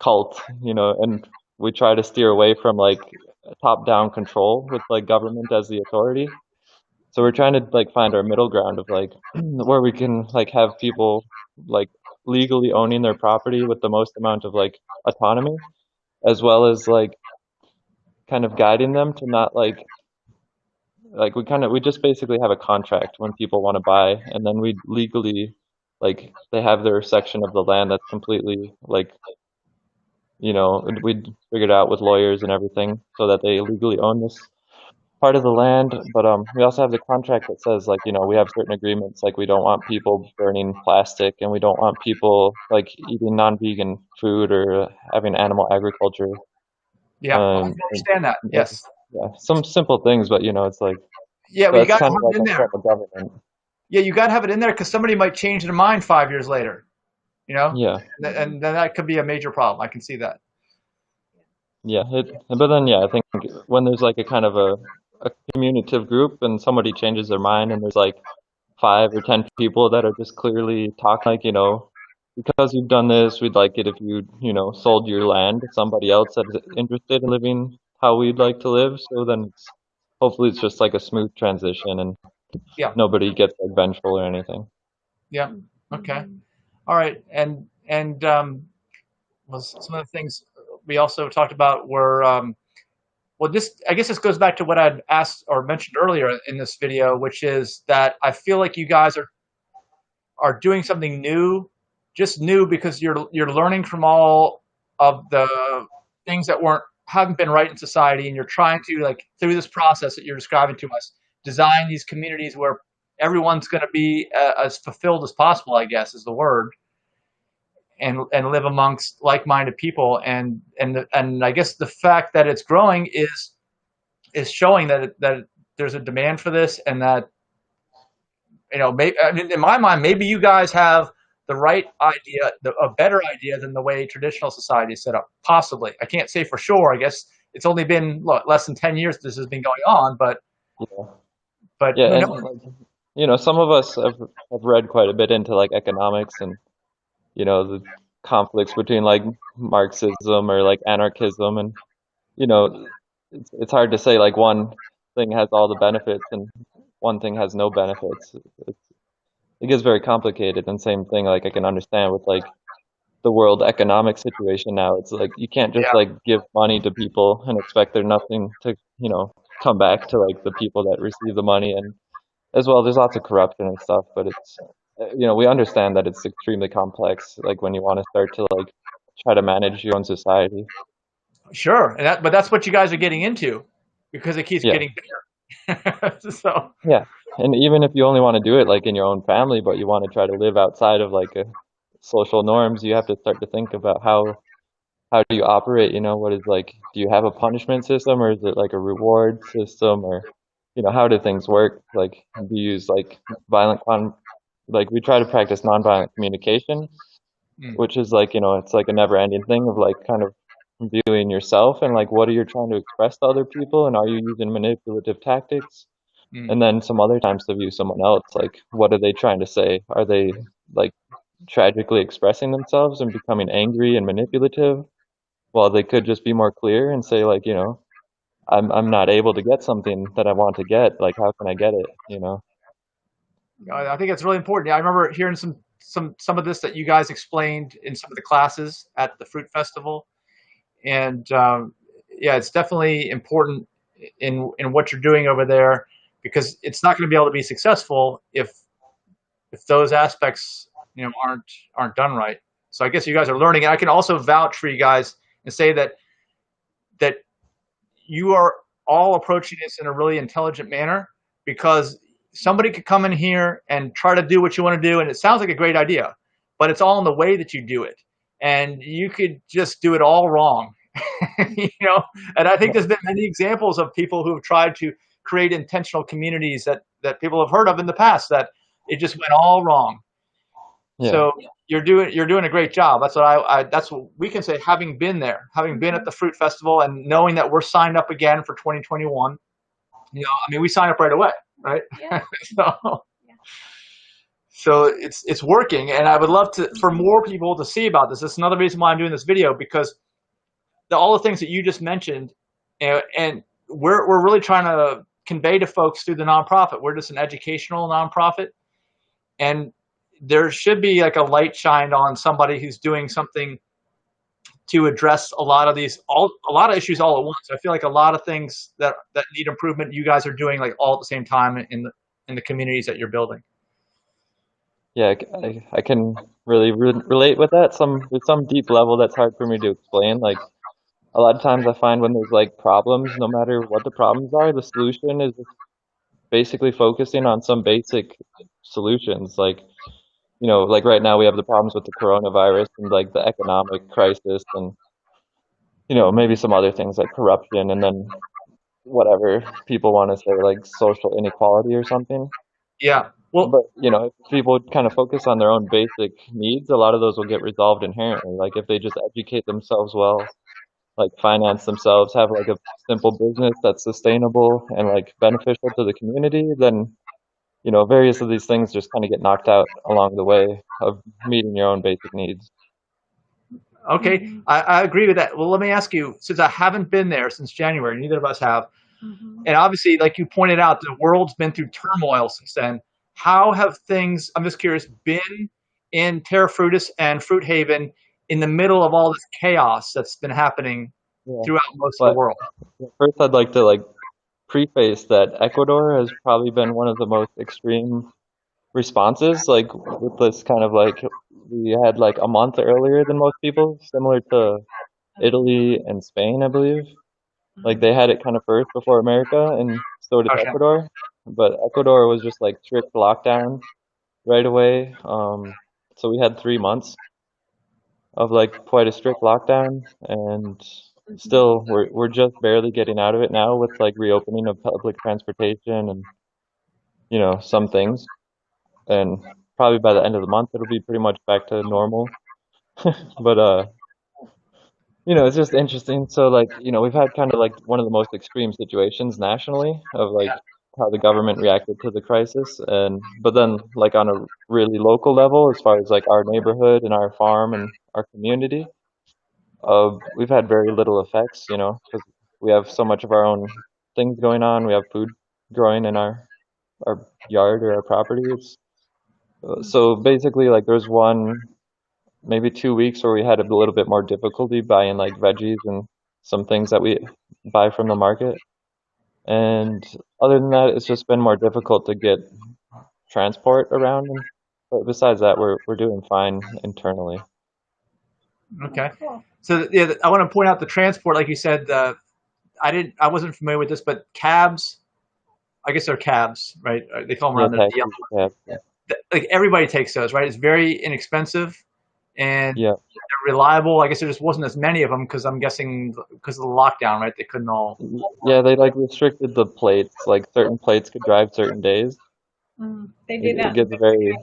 cult, and we try to steer away from like top-down control with like government as the authority. So we're trying to like find our middle ground of like where we can like have people like legally owning their property with the most amount of like autonomy, as well as like kind of guiding them to not like we just basically have a contract when people want to buy, and then we legally like they have their section of the land that's completely like we figured out with lawyers and everything so that they legally own this part of the land. But we also have the contract that says like we have certain agreements, like we don't want people burning plastic, and we don't want people like eating non-vegan food or having animal agriculture. Yeah. I can And understand that. like, Yes. yeah, some simple things, but it's like Yeah, well, you that's got to kind of have like it in a there. form of government. Yeah, you got to have it in there because somebody might change their mind 5 years later, Yeah, and then that could be a major problem. I can see that. yeah. But then I think when there's like a kind of a communicative group and somebody changes their mind and there's like 5 or 10 people that are just clearly talking like, because you've done this, we'd like it if you sold your land to somebody else that is interested in living how we'd like to live. So then hopefully it's just like a smooth transition and Yeah. nobody gets like vengeful or anything. Yeah. Okay. All right. And well, some of the things we also talked about were well, I guess this goes back to what I'd asked or mentioned earlier in this video, which is that I feel like you guys are doing something new, just new because you're learning from all of the things that haven't been right in society, and you're trying to, like, through this process that you're describing to us, design these communities where everyone's going to be as fulfilled as possible, I guess is the word, and live amongst like-minded people, and I guess the fact that it's growing is showing that there's a demand for this, and that maybe, I mean, in my mind, maybe you guys have the right idea, a better idea than the way traditional society is set up. Possibly, I can't say for sure. I guess it's only been less than 10 years this has been going on, but Yeah. but Yeah, who and knows? like, some of us have read quite a bit into like economics and the conflicts between like Marxism or like anarchism, and you know it's hard to say like one thing has all the benefits and one thing has no benefits. It gets very complicated, and same thing like I can understand with like the world economic situation now. It's like you can't just Yeah, like give money to people and expect there nothing to come back to like the people that receive the money. And as well, there's lots of corruption and stuff, but it's we understand that it's extremely complex, like when you want to start to like try to manage your own society. sure, but that's what you guys are getting into because it keeps Yeah, getting bigger. So yeah. And even if you only want to do it like in your own family, but you want to try to live outside of like a social norms, you have to start to think about how do you operate. What is like, do you have a punishment system, or is it like a reward system, or how do things work? Like, do you use like violent like we try to practice nonviolent communication, mm, which is like, it's like a never-ending thing of like kind of viewing yourself and like what are you trying to express to other people, and are you using manipulative tactics? mm, And then some other times to view someone else, like what are they trying to say? Are they like tragically expressing themselves and becoming angry and manipulative, while they could just be more clear and say like, I'm not able to get something that I want to get. Like, how can I get it? I think it's really important. Yeah, I remember hearing some of this that you guys explained in some of the classes at the Fruit Festival, and yeah, it's definitely important in what you're doing over there, because it's not going to be able to be successful if those aspects aren't done right. So I guess you guys are learning, and I can also vouch for you guys and say that you are all approaching this in a really intelligent manner, because somebody could come in here and try to do what you want to do, and it sounds like a great idea, but it's all in the way that you do it, and you could just do it all wrong. And I think there's been many examples of people who have tried to create intentional communities that people have heard of in the past, that it just went all wrong. Yeah. So you're doing a great job. That's what that's what we can say, having been there, having been at the Fruit Festival, and knowing that we're signed up again for 2021. I mean, we sign up right away, right? Yeah. so, Yeah. so it's working, and I would love for more people to see about this. That's another reason why I'm doing this video, because all the things that you just mentioned, and we're really trying to convey to folks through the nonprofit. We're just an educational nonprofit, and there should be like a light shined on somebody who's doing something to address a lot of issues all at once. I feel like a lot of things that need improvement, you guys are doing like all at the same time in the communities that you're building. Yeah, I can really relate with that. There's some deep level that's hard for me to explain. Like a lot of times I find when there's like problems, no matter what the problems are, the solution is just basically focusing on some basic solutions. Like, like right now we have the problems with the coronavirus and like the economic crisis and, maybe some other things like corruption and then whatever people want to say, like social inequality or something. Yeah. Well, But, if people kind of focus on their own basic needs, a lot of those will get resolved inherently. Like if they just educate themselves well, like finance themselves, have like a simple business that's sustainable and like beneficial to the community, then, various of these things just kind of get knocked out along the way of meeting your own basic needs. okay, Mm-hmm. I agree with that. Well, let me ask you, since I haven't been there since January, neither of us have, and obviously, like you pointed out, the world's been through turmoil since then. How have things, I'm just curious, been in Terra Frutis and Fruit Haven in the middle of all this chaos that's been happening Yeah. throughout most of the But world? first, I'd like to like preface that Ecuador has probably been one of the most extreme responses, like with this kind of like we had like a month earlier than most people, similar to Italy and Spain, I believe. Like they had it kind of first before America, and so did Okay. Ecuador. But Ecuador was just like strict lockdown right away. So we had 3 months of like quite a strict lockdown, and still we're just barely getting out of it now with like reopening of public transportation and some things. And probably by the end of the month it'll be pretty much back to normal. But it's just interesting. So like, we've had kind of like one of the most extreme situations nationally of like how the government reacted to the crisis. And but then like on a really local level, as far as like our neighborhood and our farm and our community, we've had very little effects, because we have so much of our own things going on. We have food growing in our yard or our property. It's so basically like there's maybe 2 weeks where we had a little bit more difficulty buying like veggies and some things that we buy from the market. And other than that, it's just been more difficult to get transport around. But besides that, we're doing fine internally. Okay. Cool. So yeah, I want to point out the transport, like you said. I wasn't familiar with this, but cabs. I guess they're cabs, right? They call them Yeah, around there. taxis, yeah, Like everybody takes those, right? It's very inexpensive and yeah. they're reliable. I guess there just wasn't as many of them because I'm guessing because of the lockdown, right? They couldn't all. Yeah, they like restricted the plates. Like certain plates could drive certain days. They do It that. gets very,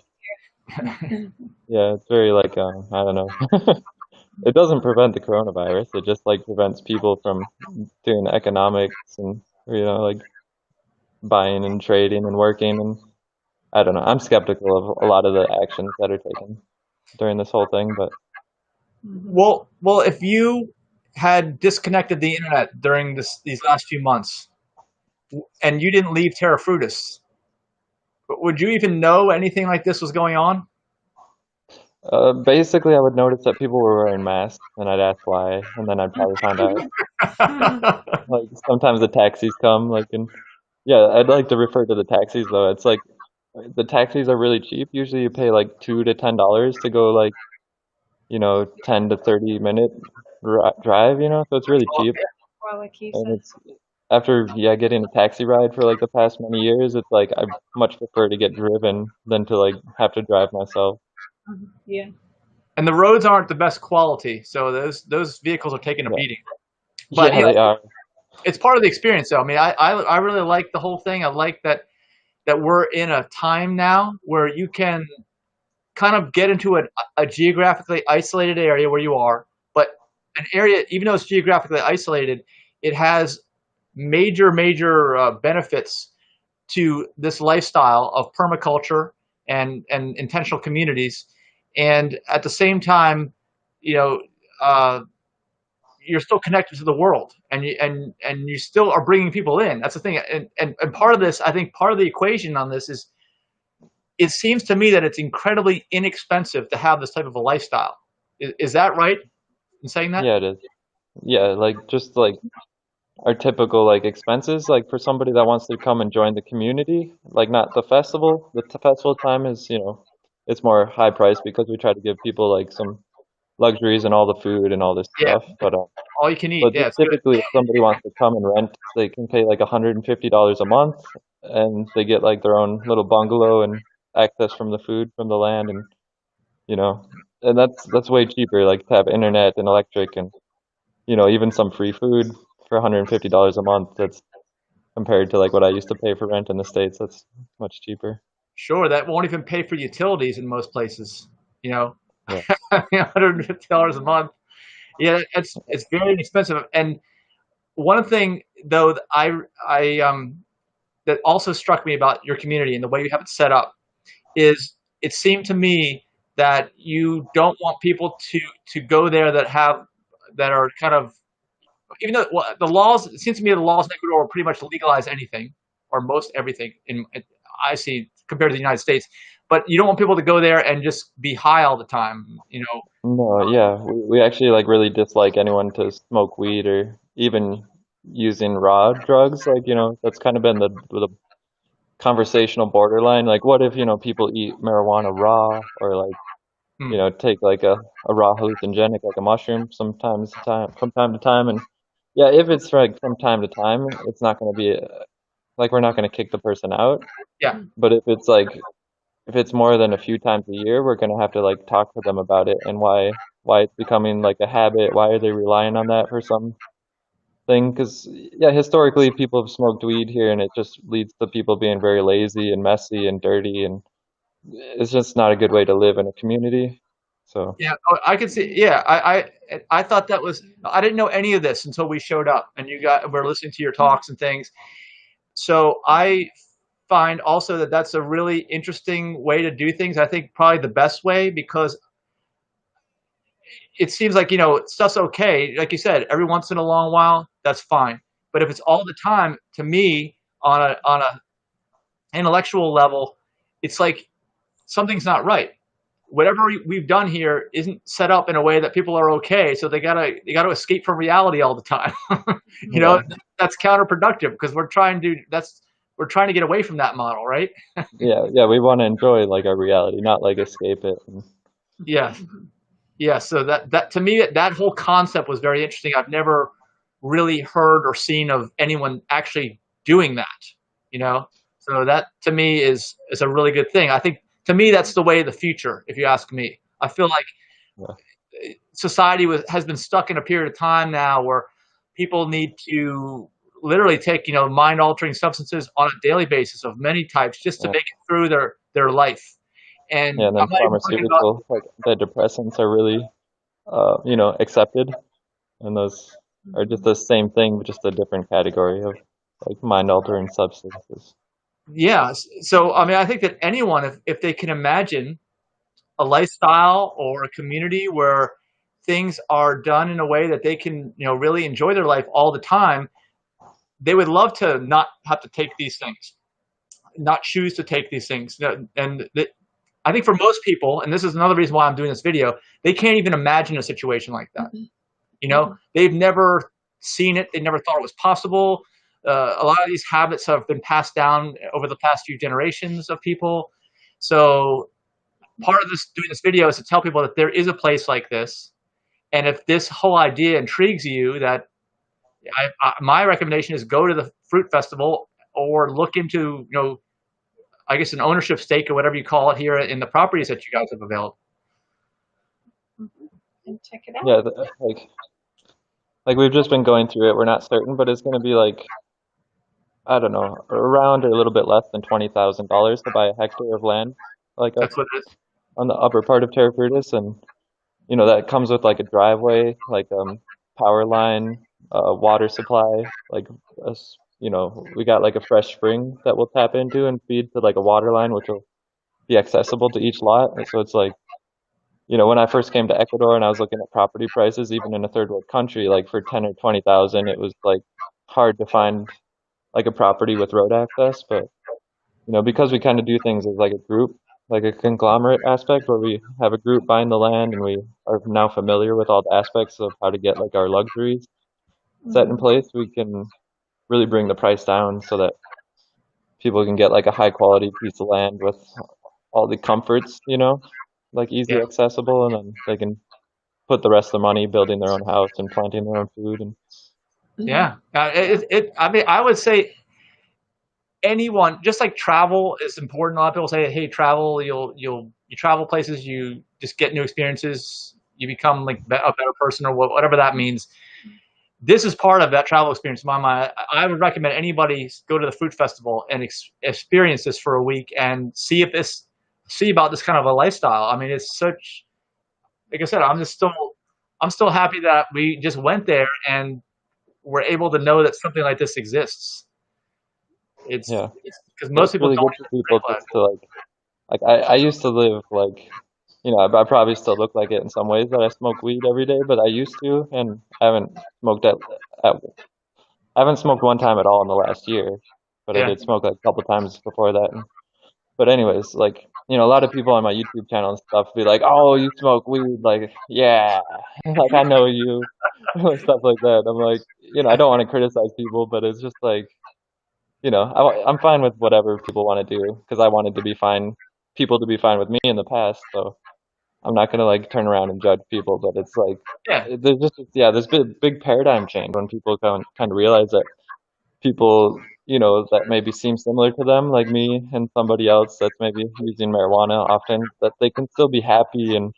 yeah, it's very like I don't know. It doesn't prevent the coronavirus. It just like prevents people from doing economics and like buying and trading and working. And I don't know. I'm skeptical of a lot of the actions that are taken during this whole thing, but Well, if you had disconnected the internet during these last few months, and you didn't leave Terra Frutis, would you even know anything like this was going on? basically I would notice that people were wearing masks and I'd ask why, and then I'd probably find out. Like sometimes the taxis come, like, and yeah, I'd like to refer to the taxis though. It's like the taxis are really cheap. Usually you pay like $2 to $10 to go like 10 to 30 minute drive, so it's really cheap. Well, like you And said. it's after getting a taxi ride for like the past many years, it's like I much prefer to get driven than to like have to drive myself. Yeah. And the roads aren't the best quality, so those vehicles are taking a Yeah, beating. But yeah, they are. it's part of the experience, though. I mean, I really like the whole thing. I like that we're in a time now where you can kind of get into a geographically isolated area where you are, but an area, even though it's geographically isolated, it has major benefits to this lifestyle of permaculture and intentional communities, and at the same time, you know, uh, you're still connected to the world, and you still are bringing people in. That's the thing, and part of this, I think, part of the equation on this is it seems to me that it's incredibly inexpensive to have this type of a lifestyle. Is that right in saying that? Yeah, it is. Yeah, like just like our typical like expenses, like for somebody that wants to come and join the community, like not the festival. The festival time is, it's more high price because we try to give people like some luxuries and all the food and all this Yeah, stuff. all you can eat. But Yeah, just it's good. typically, if somebody wants to come and rent, they can pay like $150 a month, and they get like their own little bungalow and access from the food from the land, and you know, and that's way cheaper. Like to have internet and electric, and even some free food for $150 a month. That's compared to like what I used to pay for rent in the States. That's much cheaper. Sure, that won't even pay for utilities in most places. You know, Yeah. $150 a month. Yeah, it's very inexpensive. And one thing though that I that also struck me about your community and the way you have it set up is it seemed to me that you don't want people to go there that are kind of, even though, well, the laws, it seems to me the laws in Ecuador pretty much legalize anything or most everything I see compared to the United States. But you don't want people to go there and just be high all the time. No, yeah, we actually like really dislike anyone to smoke weed or even using raw drugs. Like, that's kind of been the conversational borderline. Like, what if, people eat marijuana raw or like, Hmm. take like a raw hallucinogenic like a mushroom from time to time. And yeah, if it's like from time to time, it's not going to be like we're not going to kick the person out. Yeah, But if it's more than a few times a year, we're going to have to like talk to them about it and why it's becoming like a habit. Why are they relying on that for something? Because yeah, historically people have smoked weed here, and it just leads to people being very lazy and messy and dirty, and it's just not a good way to live in a community. So yeah, oh, I can see. Yeah, I thought that was. I didn't know any of this until we showed up and we're listening to your talks and things. So I find also that that's a really interesting way to do things. I think probably the best way, because it seems like, stuff's okay. Like you said, every once in a long while, that's fine. But if it's all the time, to me, on a intellectual level, it's like something's not right. Whatever we've done here isn't set up in a way that people are okay. So they gotta escape from reality all the time. you know, yeah, that's counterproductive because we're trying to get away from that model, right? yeah, we want to enjoy like our reality, not like escape it. And, Yeah. Yeah, so that to me, that whole concept was very interesting. I've never really heard or seen of anyone actually doing that, you know. So that to me is a really good thing. I think to me that's the way of the future, if you ask me. I feel like yeah, society has been stuck in a period of time now where people need to literally take, mind altering substances on a daily basis of many types just to yeah. make it through their life. And Yeah, and then I'm not even talking about. pharmaceutical, like antidepressants are really, accepted, and those are just the same thing, but just a different category of like mind-altering substances. Yeah. So, I mean, I think that anyone, if they can imagine a lifestyle or a community where things are done in a way that they can, really enjoy their life all the time, they would love to not have to take these things, not choose to take these things. And I think for most people, and this is another reason why I'm doing this video, they can't even imagine a situation like that. They've never seen it. They never thought it was possible. A lot of these habits have been passed down over the past few generations of people. So part of doing this video is to tell people that there is a place like this. And if this whole idea intrigues you, that my recommendation is go to the fruit festival or look into, I guess an ownership stake or whatever you call it here in the properties that you guys have available. And check it out. Yeah, like we've just been going through it. We're not certain, but it's going to be like, I don't know, around or a little bit less than $20,000 to buy a hectare of land, like up That's what it is. on the upper part of Terra Frutis, and that comes with like a driveway, like power line, water supply. Like, you know, we got like a fresh spring that we'll tap into and feed to like a water line, which will be accessible to each lot. And so it's like, you know, when I first came to Ecuador and I was looking at property prices, even in a third world country, like for 10 or 20,000, it was like hard to find like a property with road access. But, you know, because we kind of do things as like a group, like a conglomerate aspect where we have a group buying the land and we are now familiar with all the aspects of how to get like our luxuries set in place, we can really bring the price down so that people can get like a high quality piece of land with all the comforts, you know, like easy Yeah. accessible, and then they can put the rest of the money building their own house and planting their own food. And Yeah. I mean, I would say anyone, just like travel is important. A lot of people say, hey, travel, you travel places, you just get new experiences, you become like a better person, or whatever that means. This is part of that travel experience in my mind. I would recommend anybody go to the fruit festival and experience this for a week and see about this kind of a lifestyle. I mean, it's such, like I said, I'm still happy that we just went there and were able to know that something like this exists. It's yeah, because yeah, most it's people really don't good for even people realize. just to like I used to live like, you know, I probably still look like it in some ways that I smoke weed every day, but I used to, and I haven't smoked at I haven't smoked one time at all in the last year, but I Yeah, did smoke like a couple times before that. But anyways, like, you know, a lot of people on my YouTube channel and stuff be like, "Oh, you smoke weed?" Like, yeah, like I know you, stuff like that. I'm like, you know, I don't want to criticize people, but it's just like, you know, I'm fine with whatever people want to do because I wanted to be fine, people to be fine with me in the past. So I'm not gonna like turn around and judge people. But it's like, yeah, there's just, yeah, there's big paradigm change when people kind of realize that people, you know, that maybe seem similar to them, like me and somebody else that's maybe using marijuana often, that they can still be happy and,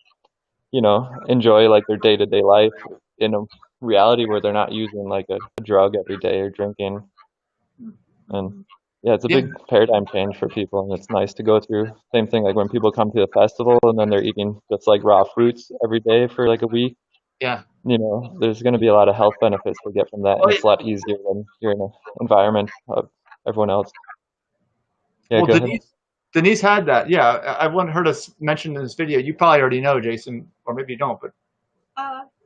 you know, enjoy like their day-to-day life in a reality where they're not using like a drug every day or drinking. And yeah, it's a yeah, big paradigm change for people, and it's nice to go through. Same thing like when people come to the festival and then they're eating just like raw fruits every day for like a week. yeah. You know, there's going to be a lot of health benefits to get from that, Oh, and yeah. it's a lot easier when you're in an environment of everyone else. Yeah, Well, go ahead. Denise had that. Yeah, I wanted her to mention in this video. You probably already know, Jason, or maybe you don't. But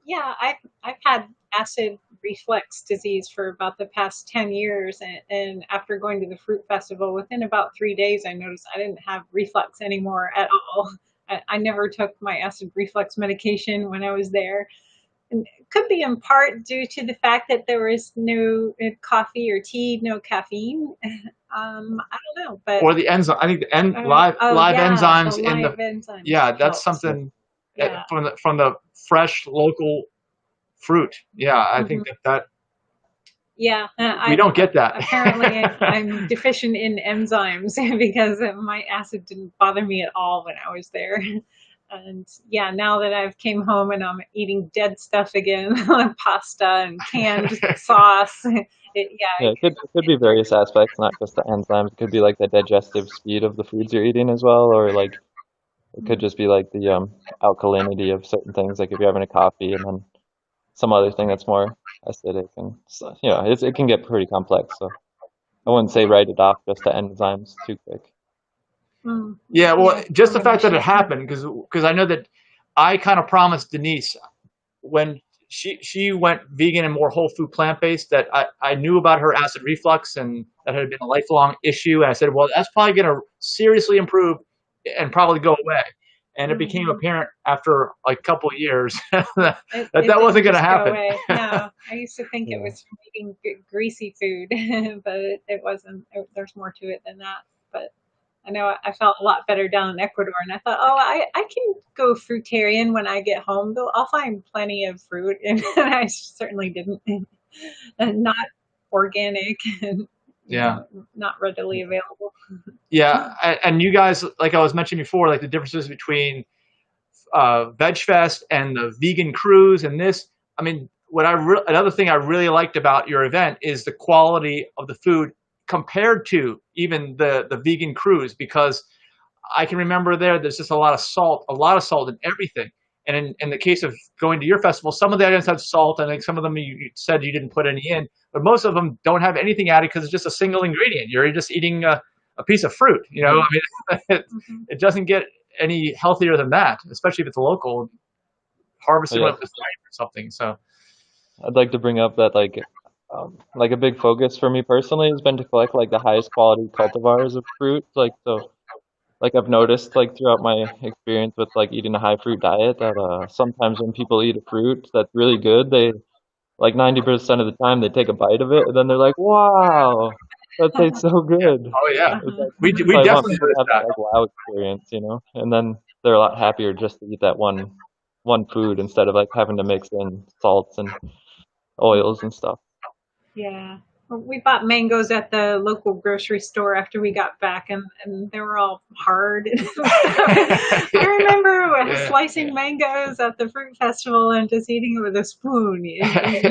Yeah, I've had acid reflux disease for about the past 10 years, and after going to the fruit festival, within about 3 days, I noticed I didn't have reflux anymore at all. I never took my acid reflux medication when I was there. And it could be in part due to the fact that there was no coffee or tea, no caffeine. I don't know, but or the enzyme. I think the oh live yeah, the enzymes in the, live enzymes yeah, that's helps. Yeah, something Yeah. from the fresh local fruit. Yeah, I Hmm. think that Yeah, we don't get that. apparently I'm deficient in enzymes because my acid didn't bother me at all when I was there. And yeah, now that I've came home and I'm eating dead stuff again, pasta and canned sauce, yeah, it could be various aspects, not just the enzymes. It could be like the digestive speed of the foods you're eating as well, or like it could just be like the alkalinity of certain things, like if you're having a coffee and then some other thing that's more acidic, and so, you know, it can get pretty complex. So I wouldn't say write it off just to enzymes too quick. Yeah, well, yeah, just the fact that it combination. happened, because I know that I kind of promised Denise when she went vegan and more whole food plant based, that I knew about her acid reflux and that had been a lifelong issue. And I said, well, that's probably going to seriously improve and probably go away. And it became Hmm. apparent after a couple of years that It that wasn't didn't going to just go happen. away. No, I used to think it Yeah, was from eating greasy food, but it wasn't. There's more to it than that. But I know I felt a lot better down in Ecuador, and I thought, oh, I can go fruitarian when I get home. Though I'll find plenty of fruit, and I certainly didn't. And not organic, and Yeah. not readily available. Yeah. And you guys, like I was mentioning before, like the differences between Veg Fest and the vegan cruise and this. I mean, another thing I really liked about your event is the quality of the food compared to even the vegan cruise, because I can remember there's just a lot of salt in everything. And in the case of going to your festival, some of the items have salt. I think some of them you said you didn't put any in, but most of them don't have anything added because it's just a single ingredient. You're just eating a piece of fruit. You know, I mean, it doesn't get any healthier than that, especially if it's local, harvested when it was ripe or something. So I'd like to bring up that like a big focus for me personally has been to collect like the highest quality cultivars of fruit. Like so, like I've noticed like throughout my experience with like eating a high fruit diet that sometimes when people eat a fruit that's really good, they like 90% of the time they take a bite of it and then they're like, wow, that tastes so good. oh yeah, It's like, we so I want definitely people to noticed have that that. like wow experience, you know, and then they're a lot happier just to eat that one food instead of like having to mix in salts and oils and stuff. Yeah. Well, we bought mangoes at the local grocery store after we got back, and they were all hard. I remember slicing mangoes at the fruit festival and just eating it with a spoon. You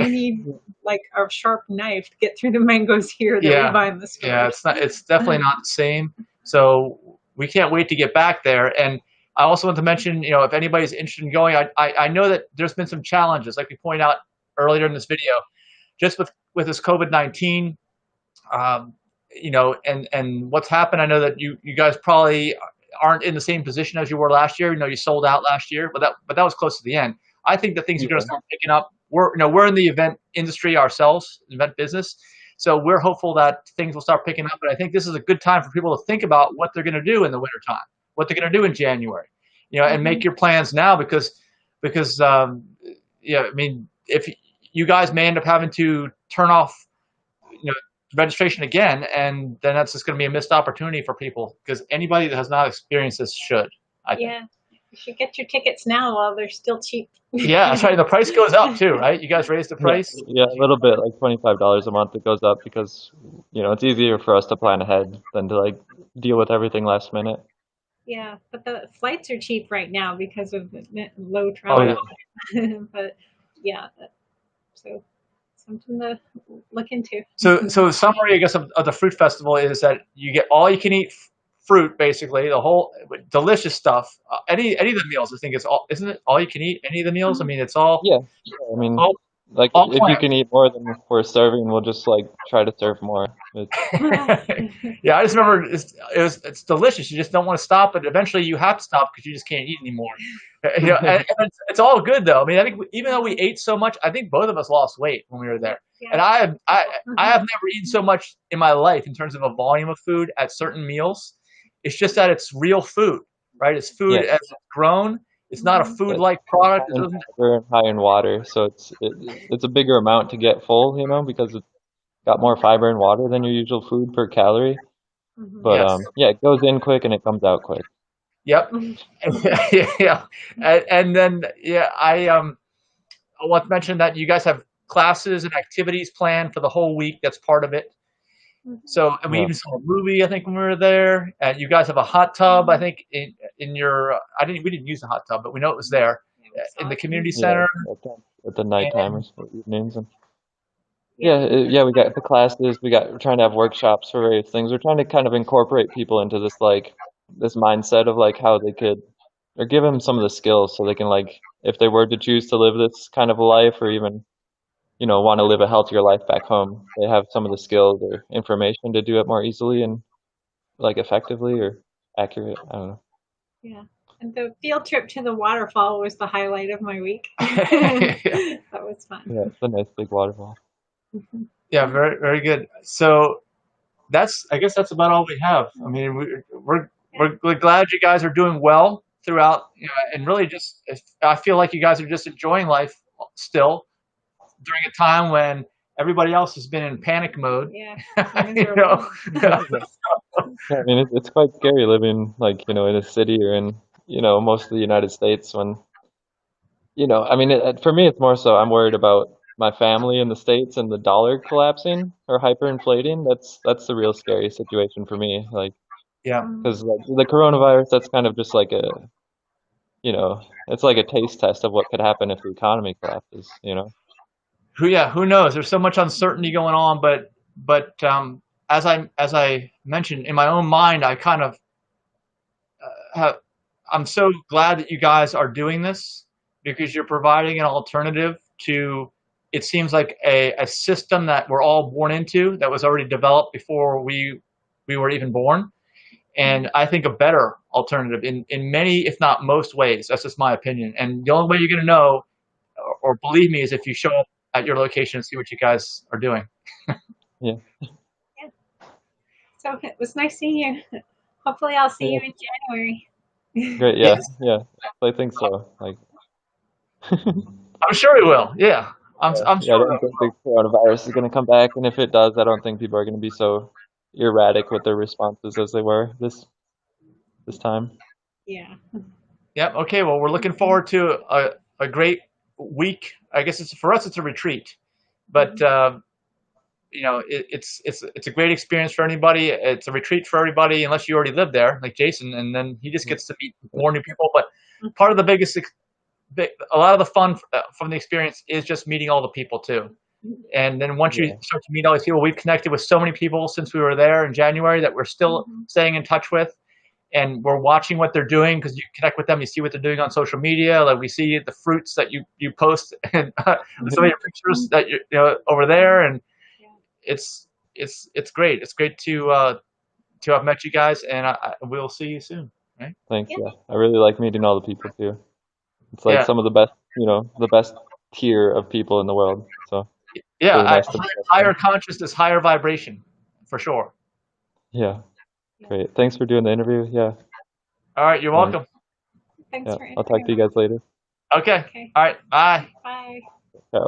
need like a sharp knife to get through the mangoes here that we buy in the store. Yeah, it's definitely not the same. So we can't wait to get back there. And I also want to mention, you know, if anybody's interested in going, I know that there's been some challenges, like we pointed out earlier in this video, just with this COVID-19, you know, and what's happened. I know that you guys probably aren't in the same position as you were last year. You know, you sold out last year, but that was close to the end. I think that things are going to start picking up. We're in the event industry ourselves, event business, so we're hopeful that things will start picking up. But I think this is a good time for people to think about what they're going to do in the wintertime, what they're going to do in January, you know, and make your plans now because yeah, I mean, if you guys may end up having to turn off, you know, registration again, and then that's just going to be a missed opportunity for people because anybody that has not experienced this should. I think. Yeah, you should get your tickets now while they're still cheap. Yeah, that's right. The price goes up too, right? You guys raised the price. Yeah, a little bit, like $25 a month. It goes up because you know it's easier for us to plan ahead than to like deal with everything last minute. Yeah, but the flights are cheap right now because of the low travel. But yeah, so something to look into. So summary, I guess, of the fruit festival is that you get all you can eat fruit, basically, the whole delicious stuff. Any of the meals, I think it's all, isn't it? All you can eat. Any of the meals. I mean, it's all. Yeah, I mean, like all if you can eat more than we're serving, we'll just like try to serve more. Yeah, I just remember it's delicious. You just don't want to stop, but eventually you have to stop because you just can't eat anymore. You know, and it's all good though. I mean, I think even though we ate so much, I think both of us lost weight when we were there. Yeah. And I have never eaten so much in my life in terms of a volume of food at certain meals. It's just that it's real food, right? It's food as it's grown. It's not a food-like product. High in fiber and high in water, so it's a bigger amount to get full, you know, because it's got more fiber and water than your usual food per calorie. But yeah, it goes in quick and it comes out quick. Yep. Yeah. And then I want to mention that you guys have classes and activities planned for the whole week. That's part of it. So, and we even saw a movie, I think, when we were there. And you guys have a hot tub, I think, in your. We didn't use the hot tub, but we know it was there in the community center. At the nighttime or evenings. And yeah, we got the classes. We're trying to have workshops for various things. We're trying to kind of incorporate people into this mindset of like how they could, or give them some of the skills so they can like, if they were to choose to live this kind of a life or even, you know, want to live a healthier life back home, they have some of the skills or information to do it more easily and like effectively or accurate. I don't know. Yeah. And the field trip to the waterfall was the highlight of my week. That was fun. Yeah, it's a nice big waterfall. Yeah, very, very good. So I guess that's about all we have. I mean, we're glad you guys are doing well throughout, you know, and really just, I feel like you guys are just enjoying life still during a time when everybody else has been in panic mode. Yeah. You know? Yeah, I mean, it's quite scary living like, you know, in a city or in, you know, most of the United States when, you know, I mean, for me, it's more so I'm worried about my family in the States and the dollar collapsing or hyperinflating. That's the real scary situation for me. Like, yeah, because like the coronavirus, that's kind of just like you know, it's like a taste test of what could happen if the economy collapses, you know? Who knows? There's so much uncertainty going on, but as I mentioned in my own mind, I kind of I'm so glad that you guys are doing this. because you're providing an alternative to, it seems like a system that we're all born into, that was already developed before we were even born. And I think a better alternative in many, if not most ways. That's just my opinion. And the only way you're going to know or believe me is if you show up at your location and see what you guys are doing. Yeah. Yeah. So it was nice seeing you. Hopefully I'll see you in January. Great. Yeah. Yes, Yeah. I think so. Like, I'm sure we will. Yeah, I'm yeah. I'm Yeah. I sure. don't think the coronavirus is going to come back, and if it does, I don't think people are going to be so erratic with their responses as they were this time. Yeah. Yep. Okay. Well, we're looking forward to a great week. I guess it's for us. It's a retreat, but it's a great experience for anybody. It's a retreat for everybody, unless you already live there, like Jason, and then he just gets to meet more new people. But part of the a lot of the fun from the experience is just meeting all the people too. And then once you Yeah. start to meet all these people, we've connected with so many people since we were there in January that we're still staying in touch with. And we're watching what they're doing because you connect with them, you see what they're doing on social media. Like we see the fruits that you post and some of your pictures that over there, and it's great. It's great to have met you guys, and we'll see you soon. Right? Thanks. Yeah. I really like meeting all the people too. It's like Yeah, some of the best, the best tier of people in the world. So it's yeah. really nice to meet Higher everyone. consciousness, higher vibration, for sure. Yeah. Great. Thanks for doing the interview. Yeah. All right, you're And welcome. Thanks yeah, for I'll talk to you interviewing. guys later. Okay. Okay. All right. Bye. Bye.